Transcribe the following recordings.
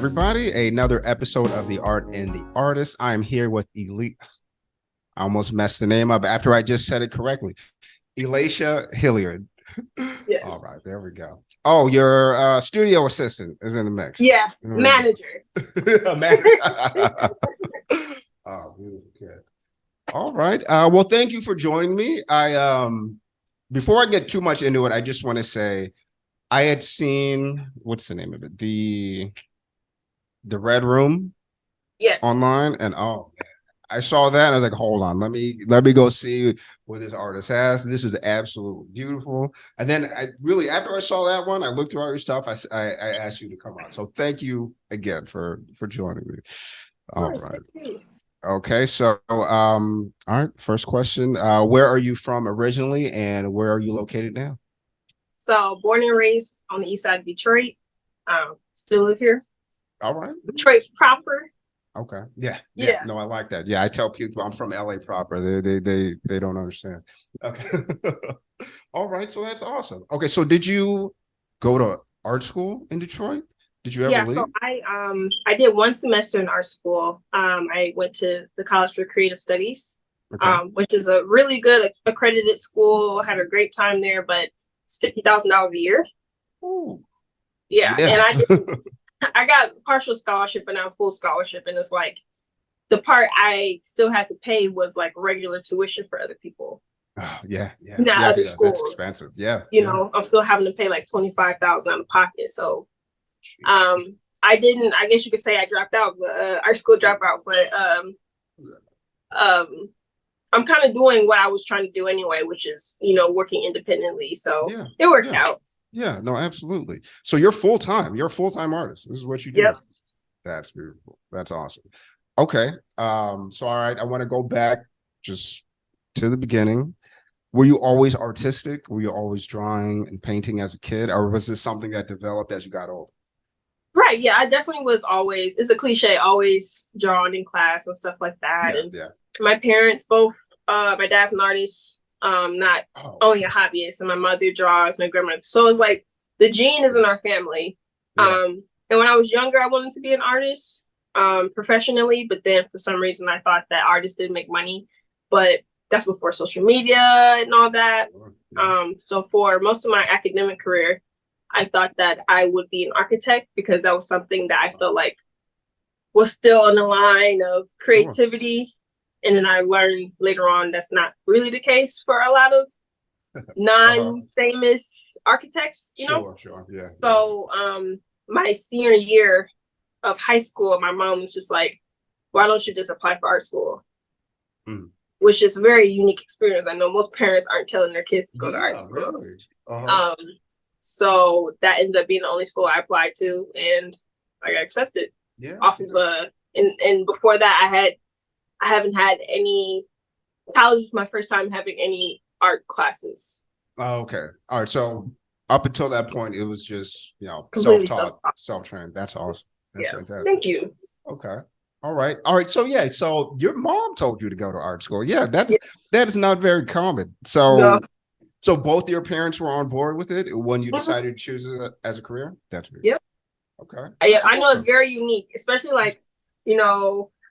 everybody. Another episode of The Art and the Artist. I'm here with Elite. I almost messed the name up after I just said it correctly. Elaisha Hilliard. Yes. All right, there we go. Oh, your studio assistant is in the mix. Yeah, manager. Oh, beautiful kid. All right. Well, thank you for joining me. Before I get too much into it, I just want to say I had seen, what's the name of it? The Red Room. Yes. Online, and oh man, I saw that and I was like, hold on, let me go see what this artist has. This is absolutely beautiful. And then after I saw that one, I looked through all your stuff. I asked you to come on. So thank you again for joining me. All right. Okay, so all right, first question. Where are you from originally and where are you located now? So born and raised on the east side of Detroit. Still live here. All right. Detroit proper. Okay. Yeah. No, I like that. Yeah, I tell people I'm from LA proper. They don't understand. Okay. All right. So that's awesome. Okay. So did you go to art school in Detroit? Did you ever leave? So I did one semester in art school. I went to the College for Creative Studies, okay. Which is a really good accredited school. Had a great time there, but it's $50,000 a year. Ooh. Yeah. And I got partial scholarship and now full scholarship. And it's like the part I still had to pay was like regular tuition for other people. Oh, yeah. Not other schools. That's expensive. Yeah. You know, I'm still having to pay like $25,000 out of pocket. So I guess you could say I dropped out, but our school dropout, but I'm kind of doing what I was trying to do anyway, which is, working independently. So it worked out. Yeah, no, absolutely. So you're full-time. You're a full-time artist. This is what you do. Yep. That's beautiful. That's awesome. Okay. So all right, I want to go back just to the beginning. Were you always artistic? Were you always drawing and painting as a kid? Or was this something that developed as you got older? Right. Yeah, I definitely was always, it's a cliche, always drawing in class and stuff like that. My parents both, my dad's an artist. Not only a hobbyist, and my mother draws, my grandmother. So it's like the gene is in our family. And when I was younger, I wanted to be an artist professionally, but then for some reason I thought that artists didn't make money. But that's before social media and all that. So for most of my academic career, I thought that I would be an architect because that was something that I felt like was still on the line of creativity. And then I learned later on that's not really the case for a lot of non-famous architects, you know? Sure, yeah. So my senior year of high school, my mom was just like, why don't you just apply for art school? Which is a very unique experience. I know most parents aren't telling their kids to go to art school. Really? So that ended up being the only school I applied to, and I got accepted. Off of and before that I haven't had any, college is my first time having any art classes. Oh, okay. All right. So up until that point, it was just, self-taught, self-trained. That's awesome. That's fantastic. Thank you. Okay. All right. So your mom told you to go to art school. That is not very common. So so both your parents were on board with it when you decided to choose it as a career? That's weird. Yep. Okay. I know it's very unique, especially like,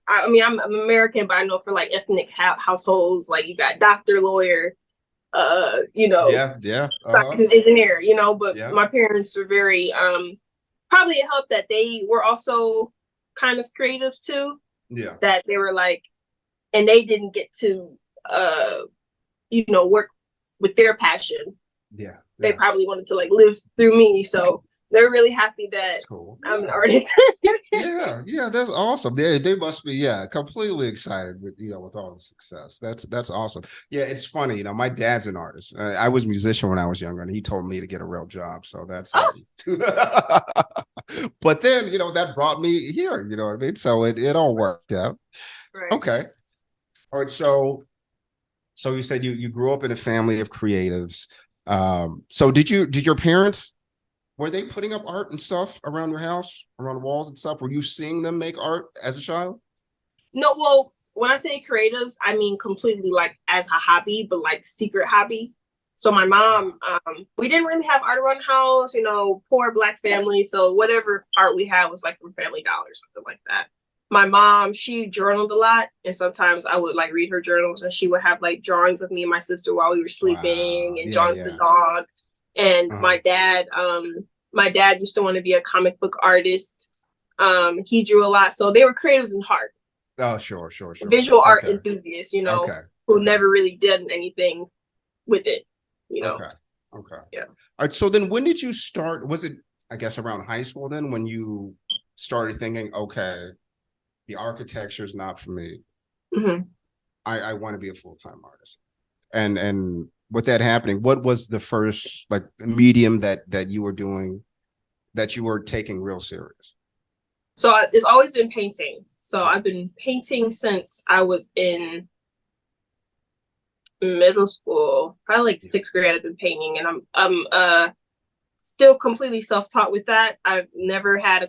I mean, I'm American, but I know for like ethnic households, like you got doctor, lawyer, engineer, but my parents were very, probably it helped that they were also kind of creatives too. Yeah. That they were like, and they didn't get to, work with their passion. Yeah. They probably wanted to like live through me. So they're really happy that I'm an artist. Yeah, that's awesome. They must be completely excited with with all the success. That's awesome. Yeah, it's funny. My dad's an artist. I was a musician when I was younger, and he told me to get a real job. So that's. But then that brought me here. You know what I mean? So it all worked out. Right. Okay. All right. So you said you grew up in a family of creatives. So did your parents? Were they putting up art and stuff around your house, around the walls and stuff? Were you seeing them make art as a child? No, well, when I say creatives, I mean completely like as a hobby, but like secret hobby. So my mom, we didn't really have art around the house, you know, poor Black family. So whatever art we had was like from Family Dollar or something like that. My mom, she journaled a lot, and sometimes I would like read her journals, and she would have like drawings of me and my sister while we were sleeping, and drawings of the dog. And my dad used to want to be a comic book artist. He drew a lot, so they were creatives in heart. Oh, sure. Visual art enthusiasts, you know, who never really did anything with it, you know. Okay. Yeah. All right. So then when did you start? Was it, I guess, around high school then when you started thinking, okay, the architecture is not for me. Mm-hmm. I want to be a full-time artist. And with that happening, what was the first like medium that you were doing that you were taking real serious? So it's always been painting. So I've been painting since I was in middle school, probably like 6th grade. I've been painting, and I'm still completely self-taught with that. I've never had a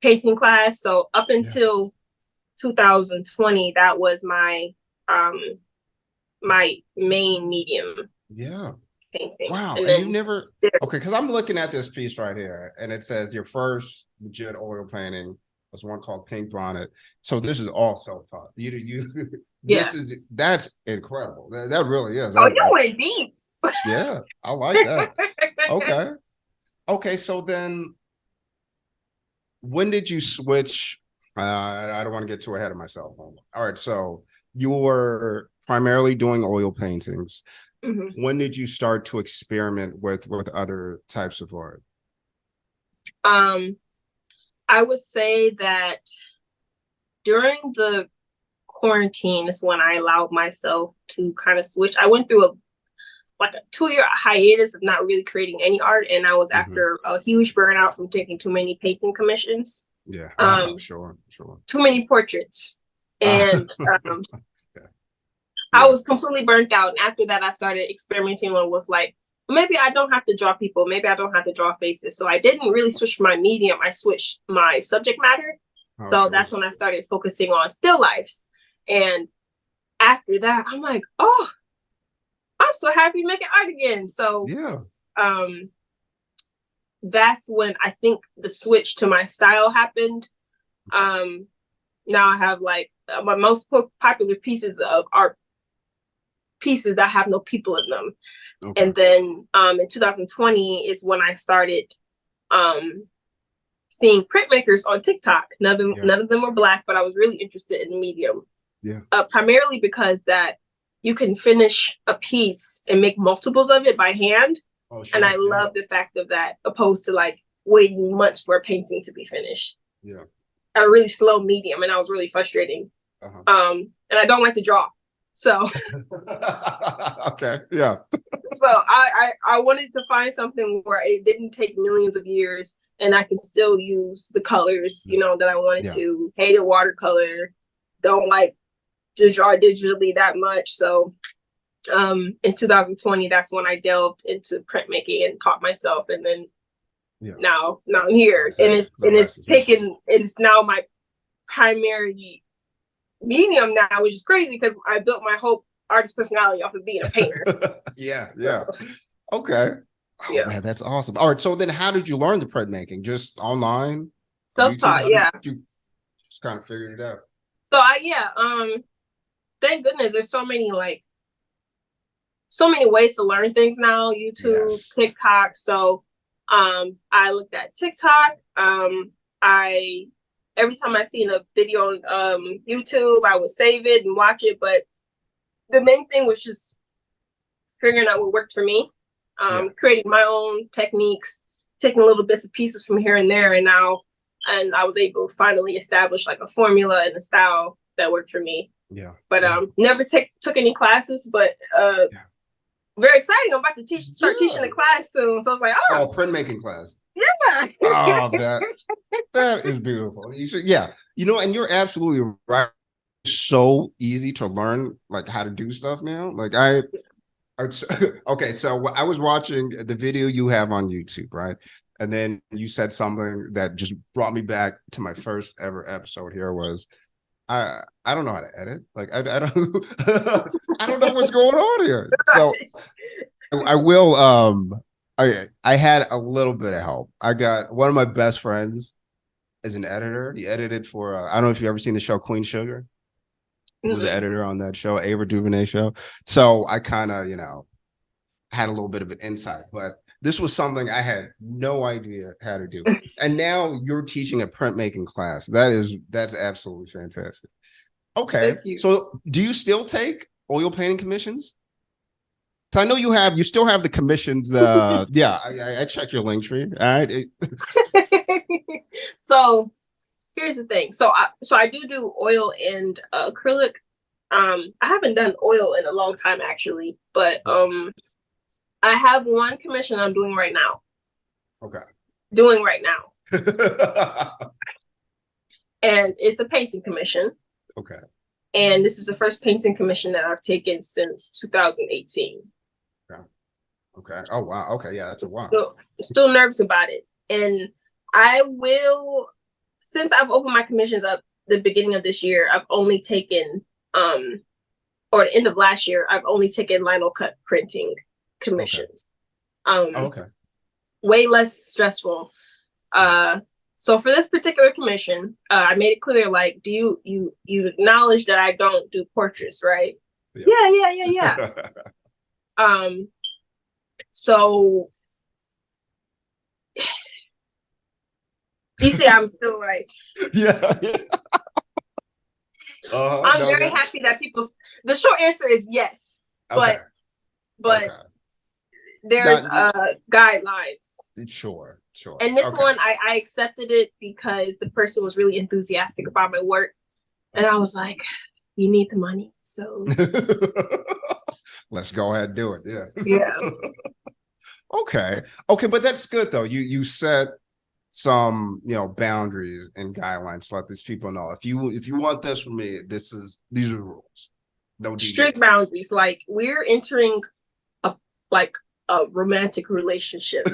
painting class. So up until 2020, that was my my main medium. Yeah. Painting. Wow. And you never, okay, because I'm looking at this piece right here, and it says your first legit oil painting was one called Pink Bonnet. So this is all self-taught. That's incredible. That really is. You went deep. Yeah, I like that. Okay. So then when did you switch? I don't want to get too ahead of myself. All right. So you were primarily doing oil paintings. Mm-hmm. When did you start to experiment with other types of art? I would say that during the quarantine is when I allowed myself to kind of switch. I went through a 2-year hiatus of not really creating any art, and I was after a huge burnout from taking too many painting commissions. Yeah, sure. Too many portraits, and I was completely burnt out. And after that, I started experimenting with like, maybe I don't have to draw people, maybe I don't have to draw faces. So I didn't really switch my medium. I switched my subject matter. So that's when I started focusing on still lifes. And after that, I'm like, oh, I'm so happy making art again. So that's when I think the switch to my style happened. Now I have like my most popular pieces of art pieces that have no people in them. Okay. And then in 2020 is when I started seeing printmakers on TikTok. None of them were Black, but I was really interested in the medium. Yeah. Primarily because that you can finish a piece and make multiples of it by hand. Oh, sure. And I love the fact of that, opposed to like waiting months for a painting to be finished. Yeah. A really slow medium, and I was really frustrating. And I don't like to draw. So okay. Yeah. So I wanted to find something where it didn't take millions of years and I can still use the colors, you know, that I wanted to. Hate a watercolor, don't like to draw digitally that much. So in 2020, that's when I delved into printmaking and taught myself, and then now I'm here. It's now my primary medium now, which is crazy because I built my whole artist personality off of being a painter. Yeah. Okay. Oh, man, that's awesome. All right. So then how did you learn the printmaking? Just online? Self-taught, You just kind of figured it out. So thank goodness there's so many ways to learn things now. YouTube, TikTok. So I looked at TikTok. Every time I seen a video on YouTube, I would save it and watch it. But the main thing was just figuring out what worked for me, creating my own techniques, taking little bits and pieces from here and there. And I was able to finally establish like a formula and a style that worked for me. Yeah. But never took any classes, but very exciting. I'm about to start teaching a class soon. So I was like, oh, printmaking class. Yeah. Oh, that is beautiful. You know, and you're absolutely right. It's so easy to learn like how to do stuff now. Like okay, so I was watching the video you have on YouTube, right? And then you said something that just brought me back to my first ever episode here was I don't know how to edit. Like I don't I don't know what's going on here. So I will I had a little bit of help. I got one of my best friends as an editor. He edited for I don't know if you've ever seen the show Queen Sugar. He was an editor on that show, Ava DuVernay show. So I kind of, had a little bit of an insight, but this was something I had no idea how to do. And now you're teaching a printmaking class. That's absolutely fantastic. Okay. So do you still take oil painting commissions? So I know you still have the commissions. Yeah, I checked your link tree. All right. So here's the thing. So I do oil and acrylic. I haven't done oil in a long time actually, but I have one commission I'm doing right now. Okay. Doing right now. And it's a painting commission. Okay. And this is the first painting commission that I've taken since 2018. Okay. Okay. Oh, wow. Okay. Yeah, that's a while. So still nervous about it. And I will, since I've opened my commissions up the beginning of this year, I've only taken, or the end of last year, I've only taken lino cut printing commissions. Okay. Way less stressful. So for this particular commission, I made it clear, like, do you acknowledge that I don't do portraits, right? Yeah. So you see, I'm still like, yeah. I'm very happy that the short answer is yes, but there's guidelines. Sure. And this one, I accepted it because the person was really enthusiastic about my work. And I was like, you need the money, so let's go ahead and do it. Yeah. Okay, but that's good though. You set some boundaries and guidelines to let these people know, if you want this from me, these are the rules. No strict boundaries. Like, we're entering a romantic relationship.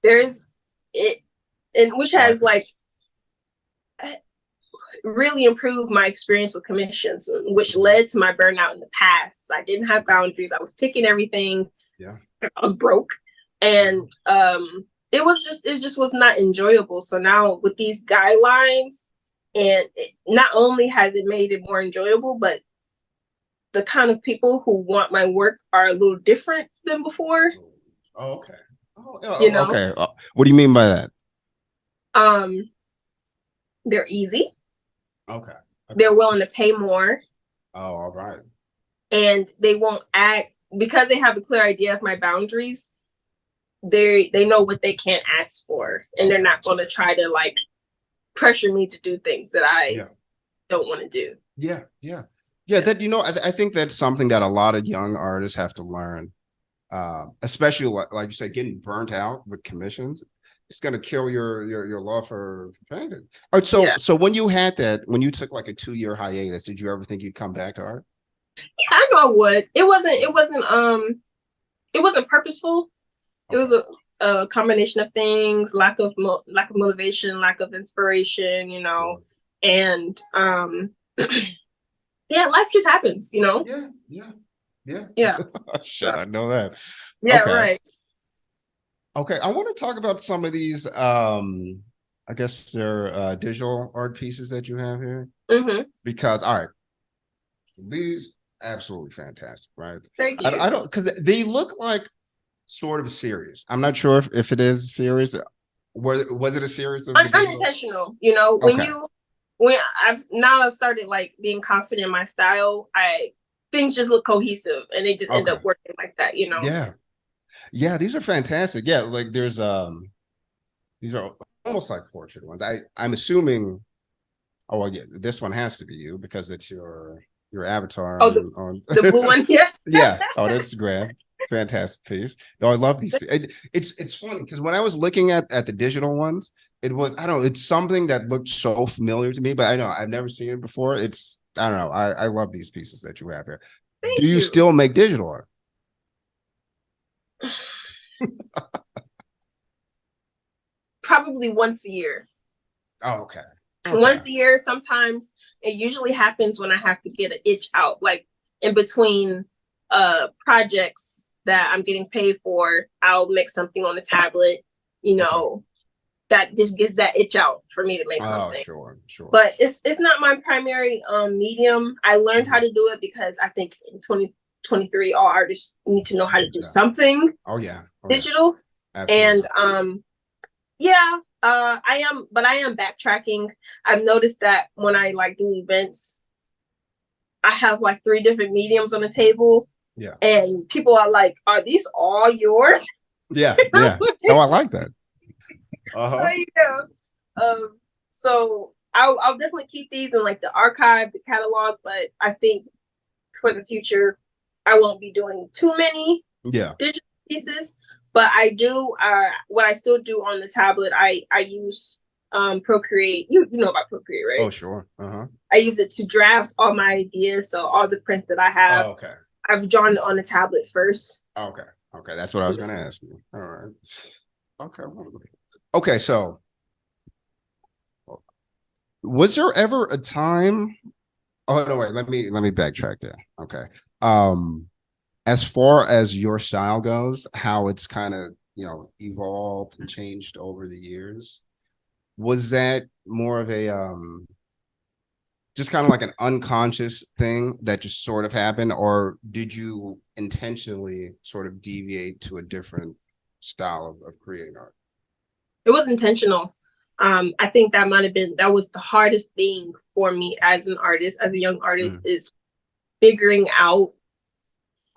There's it, and which has like really improved my experience with commissions, which led to my burnout in the past. I didn't have boundaries. I was taking everything. Yeah, I was broke, and it just was not enjoyable. So now with these guidelines, and not only has it made it more enjoyable, but the kind of people who want my work are a little different than before. Oh, okay. Okay. What do you mean by that? They're easy. Okay. They're willing to pay more. Oh, all right. And they won't act, because they have a clear idea of my boundaries. They know what they can't ask for, and they're not going to try to like pressure me to do things that I don't want to do. Yeah. That I think that's something that a lot of young artists have to learn. Especially like you said, getting burnt out with commissions, it's going to kill your love for painting. All right, so when you took like a 2-year hiatus, did you ever think you'd come back to art? Yeah, I know I would. It wasn't purposeful. It was a combination of things: lack of motivation, lack of inspiration, and yeah, life just happens, Yeah. Shit, I know that. Yeah, okay. Right. Okay, I want to talk about some of these. I guess they're digital art pieces that you have here. Mm-hmm. Because all right, these absolutely fantastic, right? Thank you. I don't, because they look like sort of a series. I'm not sure if it is a series. Was it a series of unintentional? When I've started like being confident in my style, things just look cohesive and they just end up working like that, Yeah, these are fantastic. Yeah, like there's these are almost like portrait ones. I'm assuming, oh well, yeah, this one has to be you because it's your avatar. Oh, the blue one, yeah. Yeah, on Instagram. Fantastic piece. No, I love these. It's funny because when I was looking at the digital ones, it's something that looked so familiar to me, but I know I've never seen it before. I don't know. I love these pieces that you have here. Do you still make digital art? Probably once a year. Oh, okay. Once a year. Sometimes it usually happens when I have to get an itch out. Like in between projects that I'm getting paid for, I'll make something on the tablet, you know, that just gets that itch out for me to make something. Sure. But it's not my primary medium. I learned how to do it because I think in 2023 all artists need to know how to do something digital. Absolutely. And I am backtracking. I've noticed that when I like do events, I have like 3 different mediums on the table. Yeah. And people are like, are these all yours? Yeah. Oh, I like that. So I'll definitely keep these in like the archive, the catalog, but I think for the future, I won't be doing too many digital pieces. But I do what I still do on the tablet. I use Procreate. You know about Procreate, right? Oh, sure. I use it to draft all my ideas. So all the prints that I have, I've drawn it on the tablet first. Okay. That's what I was going to ask you. All right. Okay. So, was there ever a time? Oh no, wait. Let me backtrack there. Okay. As far as your style goes, how it's kind of evolved and changed over the years, was that more of a just kind of like an unconscious thing that just sort of happened, or did you intentionally sort of deviate to a different style of creating art? It was intentional. I think that was the hardest thing for me as an artist, as a young artist, is figuring out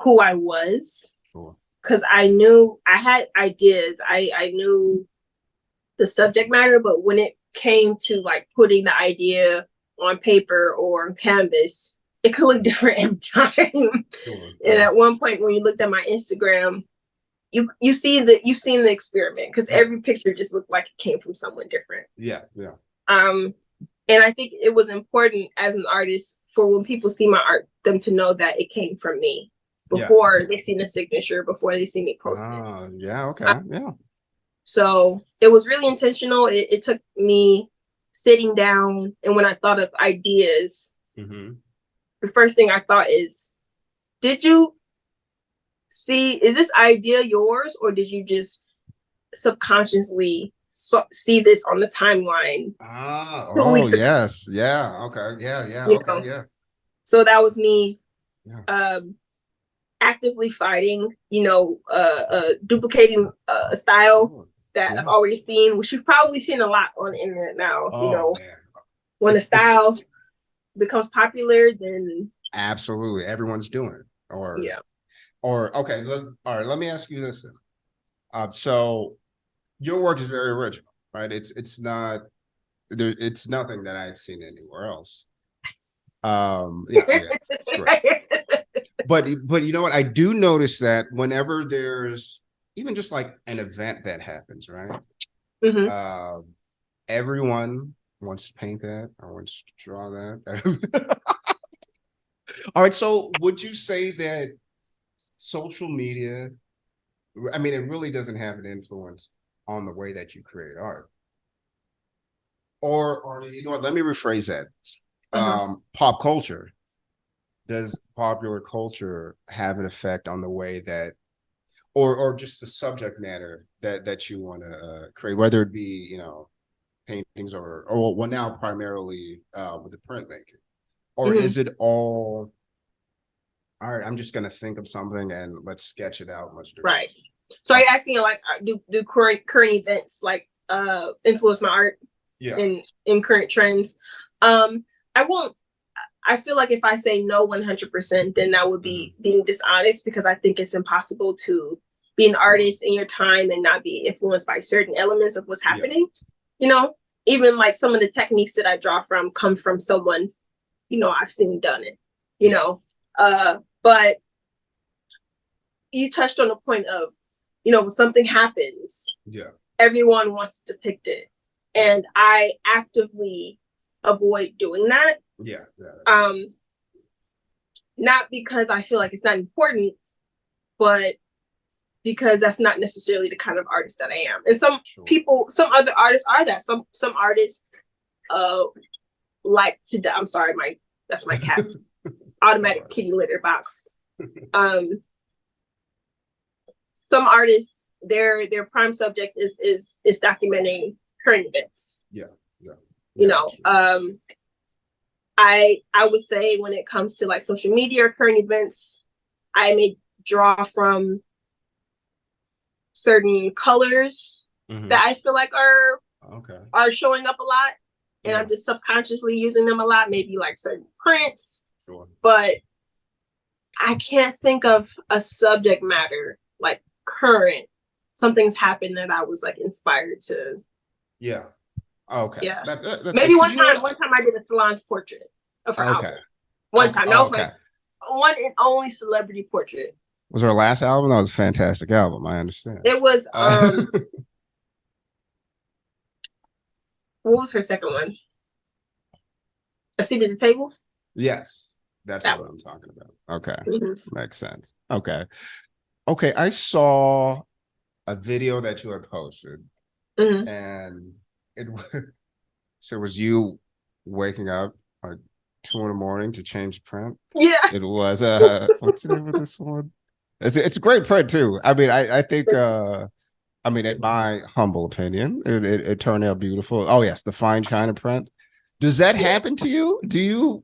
who I was. Because I knew I had ideas. I knew the subject matter, but when it came to like putting the idea on paper or on canvas, it could look different every time. And at one point when you looked at my Instagram, you've seen the experiment, because every picture just looked like it came from someone different. And I think it was important as an artist for when people see my art, them to know that it came from me before they see the signature, before they see me post it. So it was really intentional. It took me sitting down, and when I thought of ideas, the first thing I thought is, is this idea yours, or did you just subconsciously see this on the timeline? Yes. Yeah. Okay. Yeah. So that was me actively fighting, duplicating a style that I've already seen, which you've probably seen a lot on the internet now. When a style becomes popular, then absolutely everyone's doing it. Okay. All right. Let me ask you this then. So your work is very original, right? It's not there. It's nothing that I've seen anywhere else. It's great. But you know what? I do notice that whenever there's even just like an event that happens, right? Everyone wants to paint that or wants to draw that. All right. So would you say that social media, I mean, it really doesn't have an influence on the way that you create art? Or you know what? Let me rephrase that. Pop culture. Does popular culture have an effect on the way that, or just the subject matter that you want to create, whether it be, paintings or well, now primarily with the printmaking, or is it all right, I'm just going to think of something and let's sketch it out much different. Right. So are you asking like, do current events like influence my art in current trends? I feel like if I say no 100%, then that would be being dishonest, because I think it's impossible to be an artist in your time and not be influenced by certain elements of what's happening. Even like some of the techniques that I draw from come from someone, I've seen done it, but you touched on the point of, when something happens, everyone wants to depict it. And I actively avoid doing that. Not because I feel like it's not important, but because that's not necessarily the kind of artist that I am. And some other artists are that. Some artists like to. I'm sorry, that's my cat. automatic kitty litter box. Some artists, their prime subject is documenting current events. Yeah. You know, I would say when it comes to like social media or current events, I may draw from certain colors that I feel like are showing up a lot, and I'm just subconsciously using them a lot. Maybe like certain prints, but I can't think of a subject matter like current. Something's happened that I was like inspired to. Yeah. Okay. Yeah. That's maybe one time I did a Solange portrait of her album. One time. That was like one and only celebrity portrait. Was her last album? That was a fantastic album. I understand. It was what was her second one? A Seat at the Table? Yes. That's what I'm talking about. Okay. Makes sense. Okay. I saw a video that you had posted, and it was you waking up like 2 a.m. to change print. Yeah. It was what's the name of this one? It's a great print too. I mean, I think in my humble opinion, it turned out beautiful. Oh yes, the fine china print. Does that happen to you? Do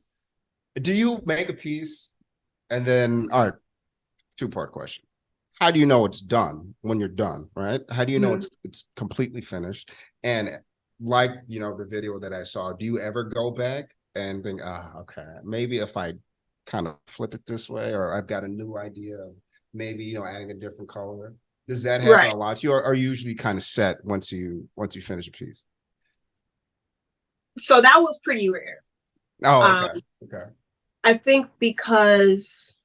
you make a piece and then, all right, 2-part question. How do you know it's done when you're done, right? How do you know it's completely finished? And like, the video that I saw, do you ever go back and think, okay, maybe if I kind of flip it this way, or I've got a new idea of maybe, adding a different color? Does that happen a lot to you, or are you usually kind of set once you finish a piece? So that was pretty rare. Oh, okay. I think because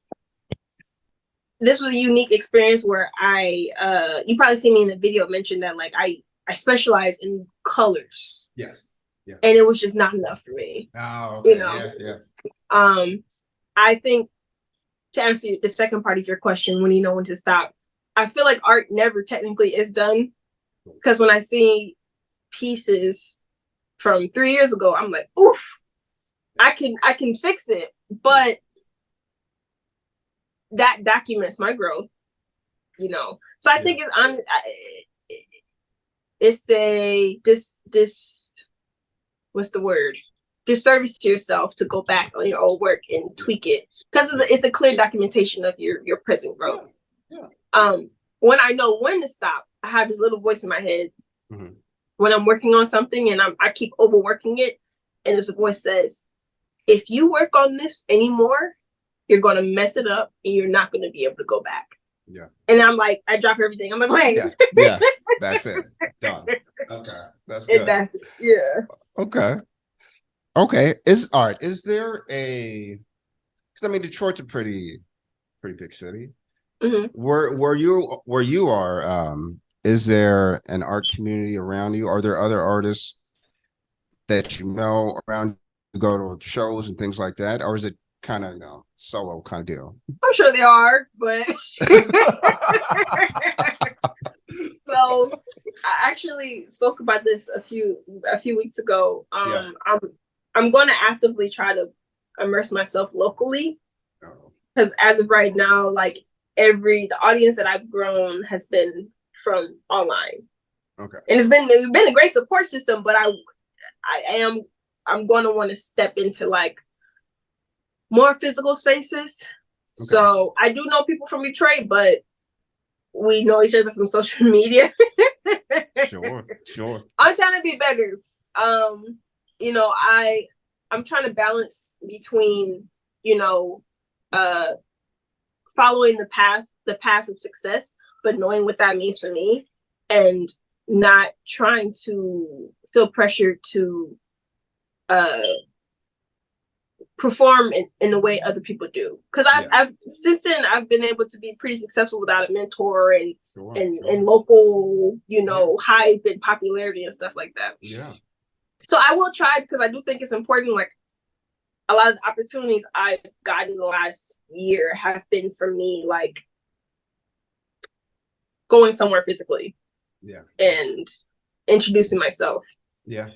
this was a unique experience where you probably see me in the video mention that like I specialize in colors. Yes. Yeah. And it was just not enough for me. Oh, okay. Yeah. I think to answer the second part of your question, when you know when to stop, I feel like art never technically is done. Because when I see pieces from 3 years ago, I'm like, oof, I can fix it. But that documents my growth, So I think it's what's the word? Disservice to yourself to go back on your old work and tweak it, because it's a clear documentation of your present growth. When I know when to stop, I have this little voice in my head when I'm working on something and I keep overworking it, and this voice says, if you work on this anymore, you're going to mess it up and you're not going to be able to go back. Yeah. And I'm like, I drop everything. I'm like, wait. Yeah. That's it. Done. Okay. That's good. That's it. Yeah. Okay. Is there because Detroit's a pretty big city. Where you are, is there an art community around you? Are there other artists that you know around you, go to shows and things like that? Or is it kind of solo kind of deal? I'm sure they are, but so I actually spoke about this a few weeks ago. I'm going to actively try to immerse myself locally, because as of right now, like the audience that I've grown has been from online. Okay, and it's been a great support system, but I'm going to want to step into like more physical spaces. Okay. So I do know people from Detroit, but we know each other from social media. Sure. I'm trying to be better. I'm trying to balance between, following the path of success, but knowing what that means for me, and not trying to feel pressured to perform in the way other people do. Because I've since then I've been able to be pretty successful without a mentor and local, hype and popularity and stuff like that. Yeah. So I will try, because I do think it's important. Like, a lot of the opportunities I've gotten the last year have been for me, like, going somewhere physically. Yeah. And introducing myself. Yeah.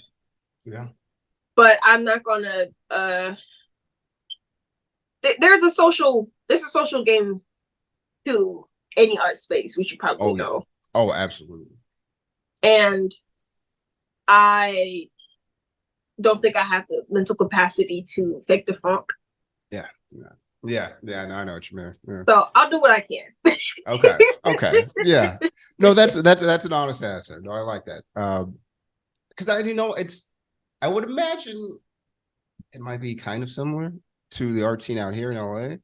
Yeah. But I'm not gonna there's a social game to any art space, which you probably know. Oh, absolutely. And I don't think I have the mental capacity to fake the funk. Yeah. No, I know what you mean. Yeah. So I'll do what I can. Okay. Yeah. No, that's an honest answer. No, I like that. Because I would imagine it might be kind of similar to the art scene out here in LA.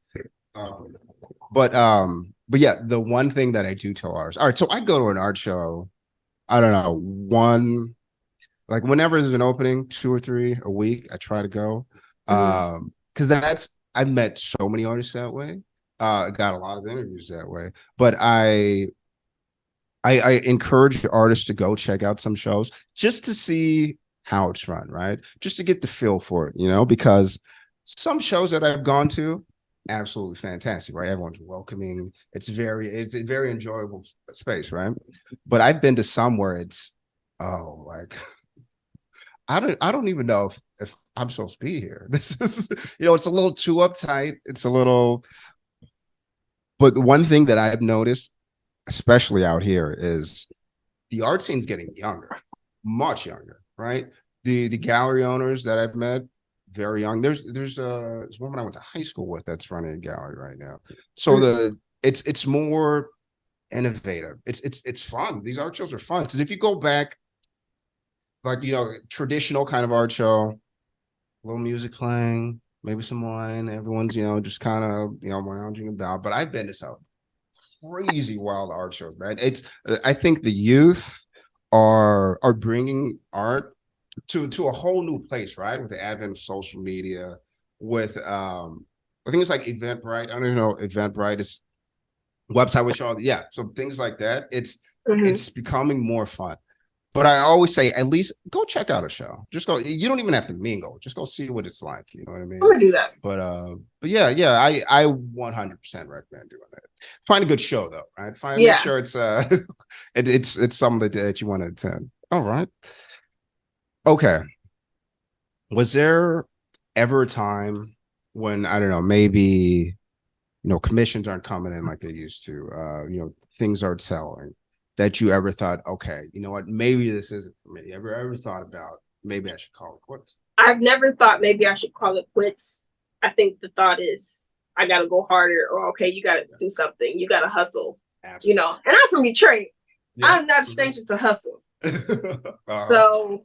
But yeah, the one thing that I do tell artists, all right, so I go to an art show, I don't know, like whenever there's an opening, 2 or 3 a week, I try to go. Because I've met so many artists that way. Got a lot of interviews that way. But I encourage artists to go check out some shows just to see how it's run, right? Just to get the feel for it, because some shows that I've gone to, absolutely fantastic, right? Everyone's welcoming. It's a very enjoyable space, right? But I've been to some where it's, like I don't even know if I'm supposed to be here. This is, it's a little too uptight. It's a little, but one thing that I've noticed, especially out here, is the art scene's getting younger, much younger, right? The gallery owners that I've met, very young. There's a woman I went to high school with that's running a gallery right now. So it's more innovative. It's fun. These art shows are fun because if you go back, like traditional kind of art show, a little music playing, maybe some wine, everyone's just kind of lounging about. But I've been to some crazy wild art shows, man. I think the youth are bringing art to a whole new place, right? With the advent of social media, with I think it's like Eventbrite. I don't even know Eventbrite is website with all so things like that. It's becoming more fun. But I always say, at least go check out a show. Just go. You don't even have to mingle. Just go see what it's like. You know what I mean? I'm gonna do that. But yeah, I 100% recommend doing that. Find a good show though, right? Make sure it's it's something that you want to attend. All right. Okay. Was there ever a time when, I don't know, maybe commissions aren't coming in like they used to, things aren't selling, that you ever thought, okay, you know what, maybe this isn't for me? Ever thought about maybe I should call it quits? I've never thought maybe I should call it quits. I think the thought is I gotta go harder, or okay, you gotta do something, you gotta hustle. Absolutely. And I'm from Detroit. I'm not a stranger to hustle. So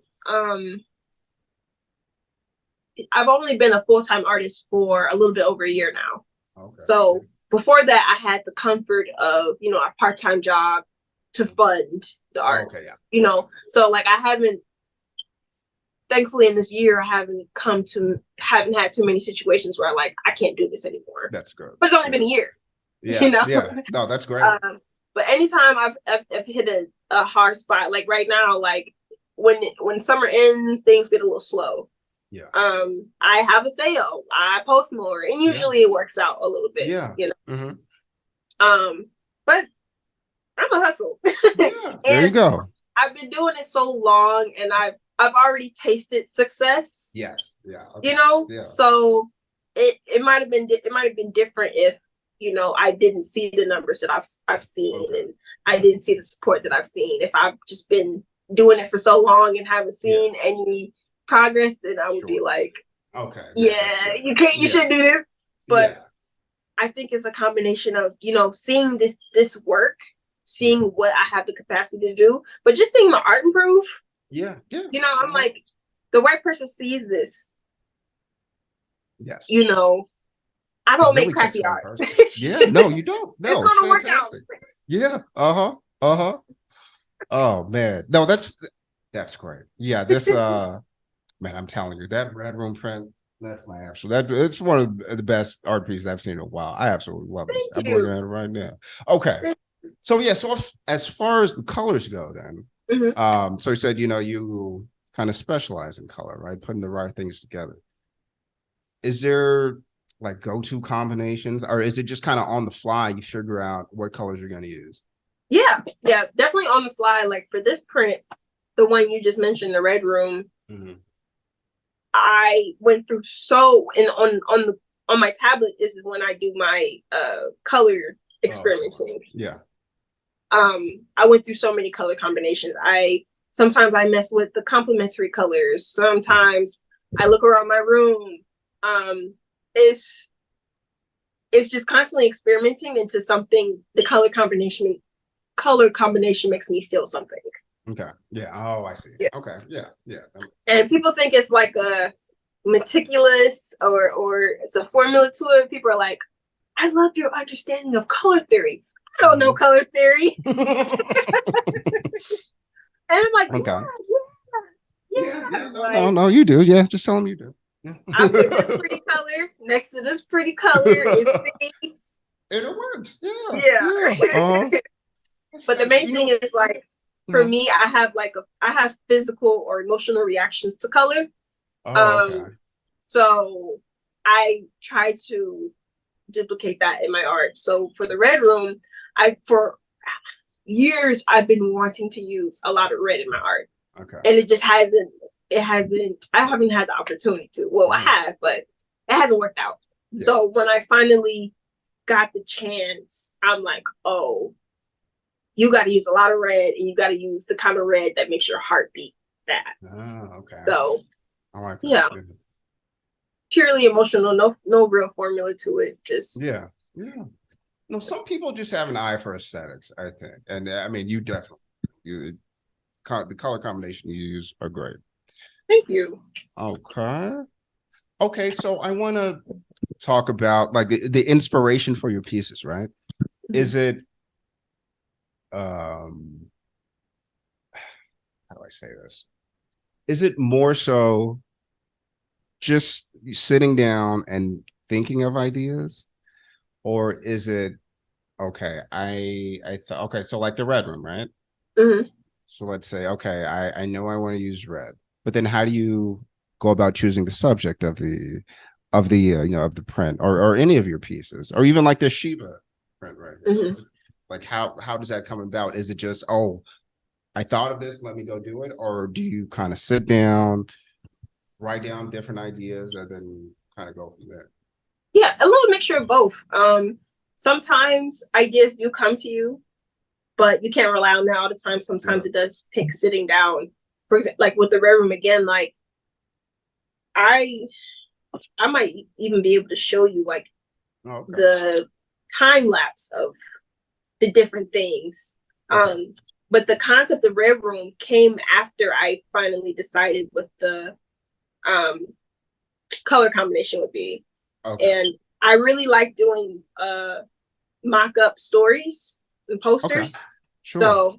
I've only been a full-time artist for a little bit over a year now. Okay. So before that, I had the comfort of a part-time job to fund the art. Okay, yeah. So like I haven't, thankfully in this year, I haven't had too many situations where like I can't do this anymore. That's good. But it's only been a year. Yeah. No, that's great. But anytime I've hit a hard spot, like right now, like when summer ends, things get a little slow. Yeah. I have a sale, I post more, and usually it works out a little bit. Yeah. But I'm a hustle. Yeah, there you go. I've been doing it so long, and I've already tasted success. Yes. Yeah. Okay. So it might have been different if I didn't see the numbers that I've seen, and I didn't see the support that I've seen. If I've just been doing it for so long and haven't seen any progress, then I would be like, okay, you shouldn't do this. But I think it's a combination of seeing this work, seeing what I have the capacity to do, but just seeing my art improve. I'm like, the right person sees this. Yes. I don't make crappy art. No, you don't. No, it's gonna work out. Yeah. Oh man, no, that's great. Yeah, this man, I'm telling you, that Red Room print, that's my absolute. It's one of the best art pieces I've seen in a while. I absolutely love it. I'm looking at it right now. Okay, so as far as the colors go, then, so you said you kind of specialize in color, right? Putting the right things together. Is there like go-to combinations, or is it just kind of on the fly you figure out what colors you're going to use? Yeah, definitely on the fly. Like for this print, the one you just mentioned, the Red Room, I went through on on my tablet is when I do my color experimenting. Yeah. I went through so many color combinations. Sometimes I mess with the complementary colors. Sometimes I look around my room. It's just constantly experimenting into something. The color combination makes me feel something. Okay. Yeah. Oh, I see. Yeah. Okay. Yeah. Yeah. And people think it's like a meticulous or it's a formula to it. People are like, I love your understanding of color theory. I don't know color theory. And I'm like, okay. Yeah. No, you do. Yeah, just tell them you do. I put this pretty color next to this pretty color and see. And it works. Yeah. Yeah. But the main thing is like, for me, I have physical or emotional reactions to color. Okay. So I try to duplicate that in my art. So for the red room, for years I've been wanting to use a lot of red in my art. Okay. And it just hasn't I haven't had the opportunity to. Well, I have, but it hasn't worked out. Yeah. So when I finally got the chance, I'm like, oh, you got to use a lot of red, and you got to use the kind of red that makes your heart beat fast. Oh, okay. So I like that. Yeah. Purely emotional, no real formula to it. Just No, some people just have an eye for aesthetics, I think, and I mean, you definitely the color combination you use are great. Thank you. Okay. So I want to talk about like the inspiration for your pieces, right? Mm-hmm. Is it how do I say this? Is it more so just sitting down and thinking of ideas, or is it okay? Okay, so like the red room, right? Mm-hmm. So let's say, okay, I know I want to use red, but then how do you go about choosing the subject of the of the print or any of your pieces, or even like the Shiba print, right? Mm-hmm. Like how does that come about? Is it just, oh, I thought of this, let me go do it, or do you kind of sit down, write down different ideas, and then kind of go from there? Yeah, a little mixture of both. Sometimes ideas do come to you, but you can't rely on that all the time. Sometimes it does take sitting down. For example, like with the red room again, like I might even be able to show you like the time lapse of the different things. Okay. But the concept of red room came after I finally decided what the color combination would be. Okay. And I really like doing mock-up stories and posters. Okay. Sure. So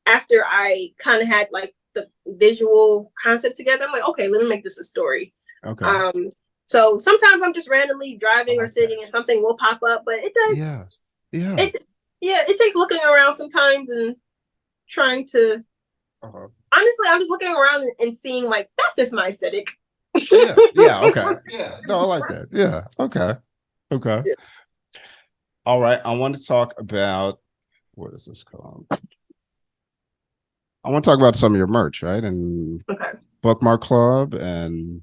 after I kind of had like the visual concept together, I'm like, okay, let me make this a story. Okay. So sometimes I'm just randomly driving or sitting and something will pop up, but it does. Yeah. It takes looking around sometimes and trying to. Honestly, I'm just looking around and seeing like that is my aesthetic. Yeah. Okay. Yeah. No, I like that. Yeah. Okay. Yeah. All right. I want to talk about, what is this called? I want to talk about some of your merch, right? And Bookmark Club, and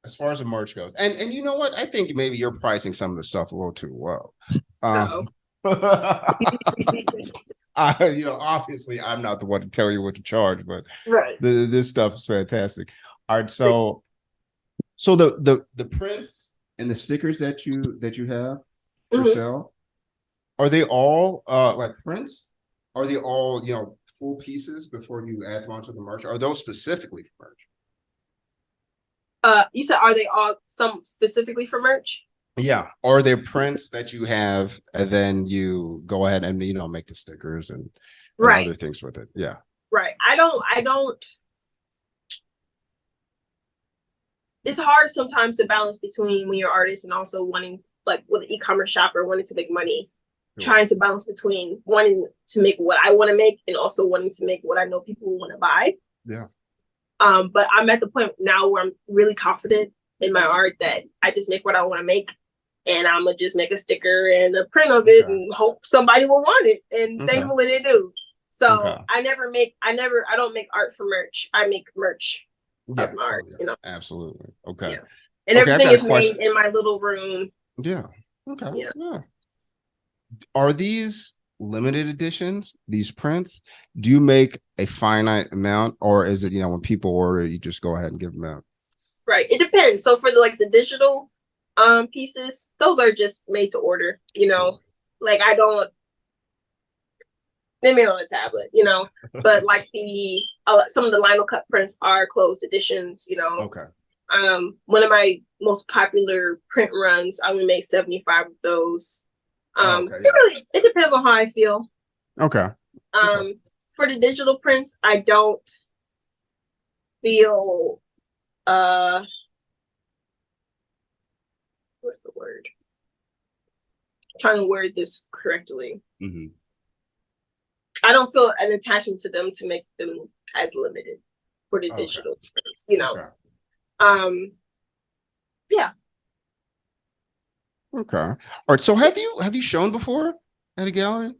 as far as the merch goes, and you know what? I think maybe you're pricing some of the stuff a little too low. Obviously, I'm not the one to tell you what to charge, but this stuff is fantastic. All right, so the prints and the stickers that you have for sale, are they all like prints? Are they all full pieces before you add them onto the merch? Are those specifically for merch? You said, are they all some specifically for merch? Yeah. Or they're prints that you have, and then you go ahead and make the stickers and other things with it. Yeah. Right. I don't. It's hard sometimes to balance between when you're an artist and also wanting, like with an e-commerce shopper, wanting to make money, trying to balance between wanting to make what I want to make and also wanting to make what I know people want to buy. Yeah. But I'm at the point now where I'm really confident in my art that I just make what I want to make, and I'm gonna just make a sticker and a print of it and hope somebody will want it, and thankfully they do. So I don't make art for merch. I make merch of my art. Absolutely. Okay. Yeah. And everything is made in my little room. Yeah. Okay. Yeah. Are these limited editions, these prints? Do you make a finite amount, or is it, when people order, you just go ahead and give them out? Right. It depends. So for the digital pieces, those are just made to order, like I don't, they made on a tablet, but like some of the lino cut prints are closed editions, Okay. One of my most popular print runs, I only made 75 of those. It depends on how I feel. Okay. For the digital prints, I don't feel what's the word? I'm trying to word this correctly. Mm-hmm. I don't feel an attachment to them to make them as limited for the digital prints, Okay. Yeah. Okay. All right. So have you shown before at a gallery?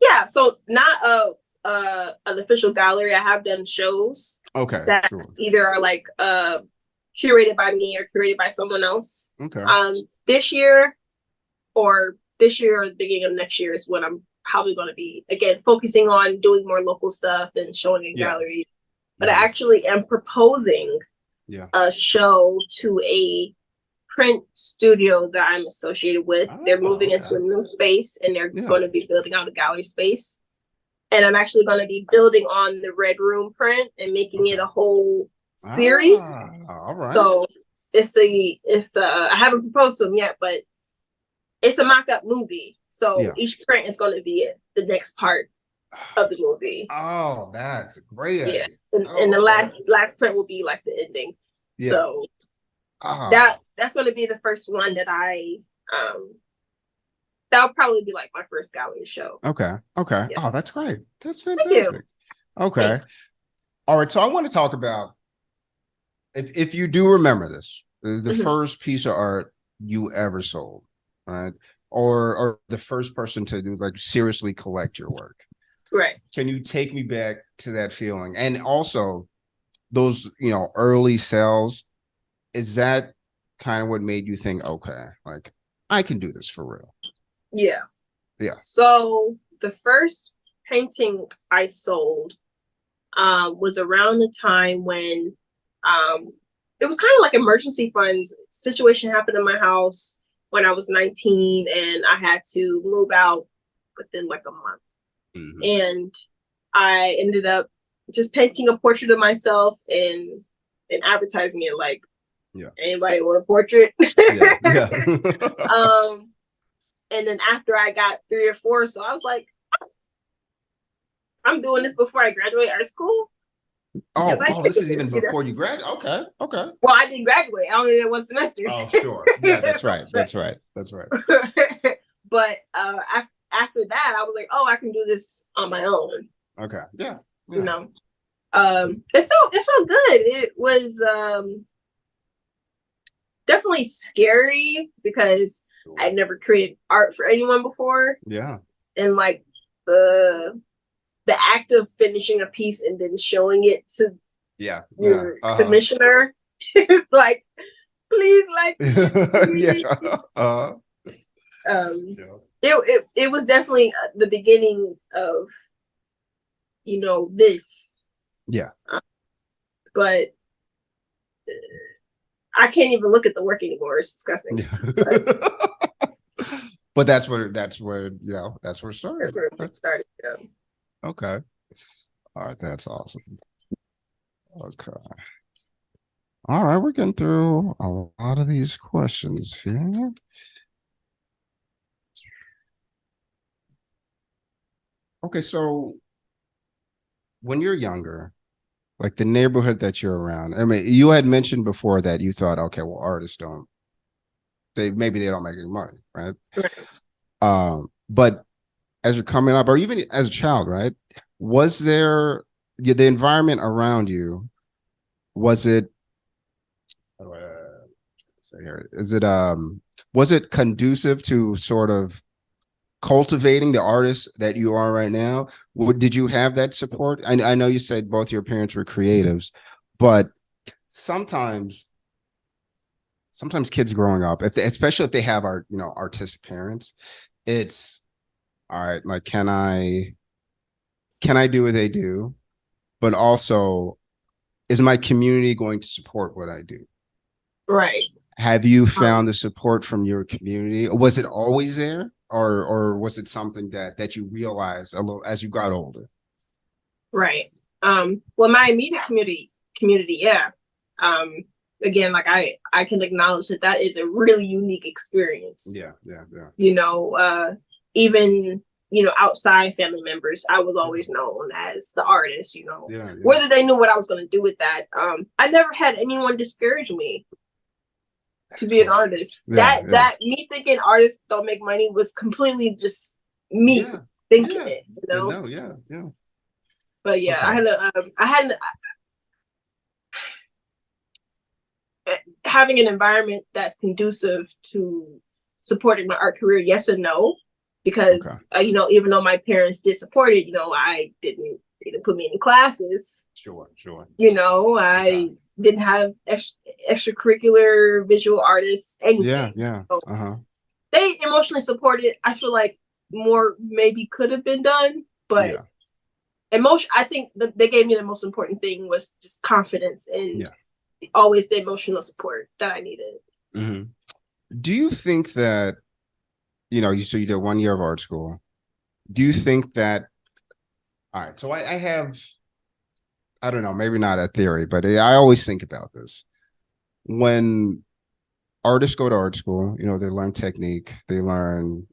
Yeah. So not an official gallery. I have done shows. Okay. That either are like curated by me or curated by someone else. Okay. This year or the beginning of next year is when I'm probably going to be again focusing on doing more local stuff and showing in galleries. But I actually am proposing a show to a print studio that I'm associated with. They're moving into a new space and they're going to be building out a gallery space. And I'm actually going to be building on the Red Room print and making it a whole series. All right. So I haven't proposed to them yet, but it's a mock-up movie. So each print is going to be the next part of the movie. Oh, that's a great idea. And the last print will be like the ending. Yeah. So that's going to be the first one that that'll probably be like my first gallery show. Okay. Yeah. Oh, that's great. That's fantastic. Okay. Thanks. All right. So I want to talk about if you do remember this, the first piece of art you ever sold, right? Or the first person to do seriously collect your work. Right. Can you take me back to that feeling? And also those, early sales, is that kind of what made you think, okay, I can do this for real? Yeah. Yeah. So the first painting I sold was around the time when it was kind of like emergency funds situation happened in my house when I was 19 and I had to move out within like a month. Mm-hmm. And I ended up just painting a portrait of myself and advertising it like, anybody want a portrait? Yeah. And then after I got 3 or 4, so I was like, I'm doing this before I graduate art school. Oh, this is even before you graduate. Okay. Well, I didn't graduate. I only did 1 semester. Oh, sure. Yeah, that's right. That's right. But after that, I was like, oh, I can do this on my own. Okay. Yeah. It felt good. It was definitely scary because I'd never created art for anyone before. Yeah. And like the act of finishing a piece and then showing it to your commissioner is like, please like please. It was definitely the beginning of this. Yeah. But I can't even look at the work anymore. It's disgusting. But that's where it started. That's where it started. Yeah. Okay. All right. That's awesome. Okay. All right. We're getting through a lot of these questions here. Okay. So when you're younger, like the neighborhood that you're around, I mean, you had mentioned before that you thought, okay, well, artists maybe they don't make any money, right? But as you're coming up, or even as a child, right? Was there the environment around you? Was it? How do I say here? Was it conducive to sort of cultivating the artist that you are right now? Did you have that support? I know you said both your parents were creatives, but sometimes sometimes kids growing up, especially if they have artistic parents, it's all right. Like, can I do what they do? But also, is my community going to support what I do? Right. Have you found the support from your community? Was it always there, or was it something that you realized a little as you got older? Right. Well, my immediate community, yeah. Again, like I can acknowledge that is a really unique experience. Yeah, yeah, yeah. Even outside family members, I was always known as the artist. Yeah, yeah. Whether they knew what I was going to do with that, I never had anyone discourage me to be an artist. Yeah, that me thinking artists don't make money was completely just me thinking it. No, yeah. But yeah, I had having an environment that's conducive to supporting my art career. Yes and no, because even though my parents did support it, I didn't put me in classes. Sure. I didn't have extracurricular visual artists, anything. Yeah. So they emotionally supported. I feel like more maybe could have been done, but I think they gave me the most important thing was just confidence and always the emotional support that I needed. Mm-hmm. Do you think that, you did 1 year of art school. Do you think that, all right, so I have, I don't know, maybe not a theory, but I always think about this. When artists go to art school, they learn technique, they learn,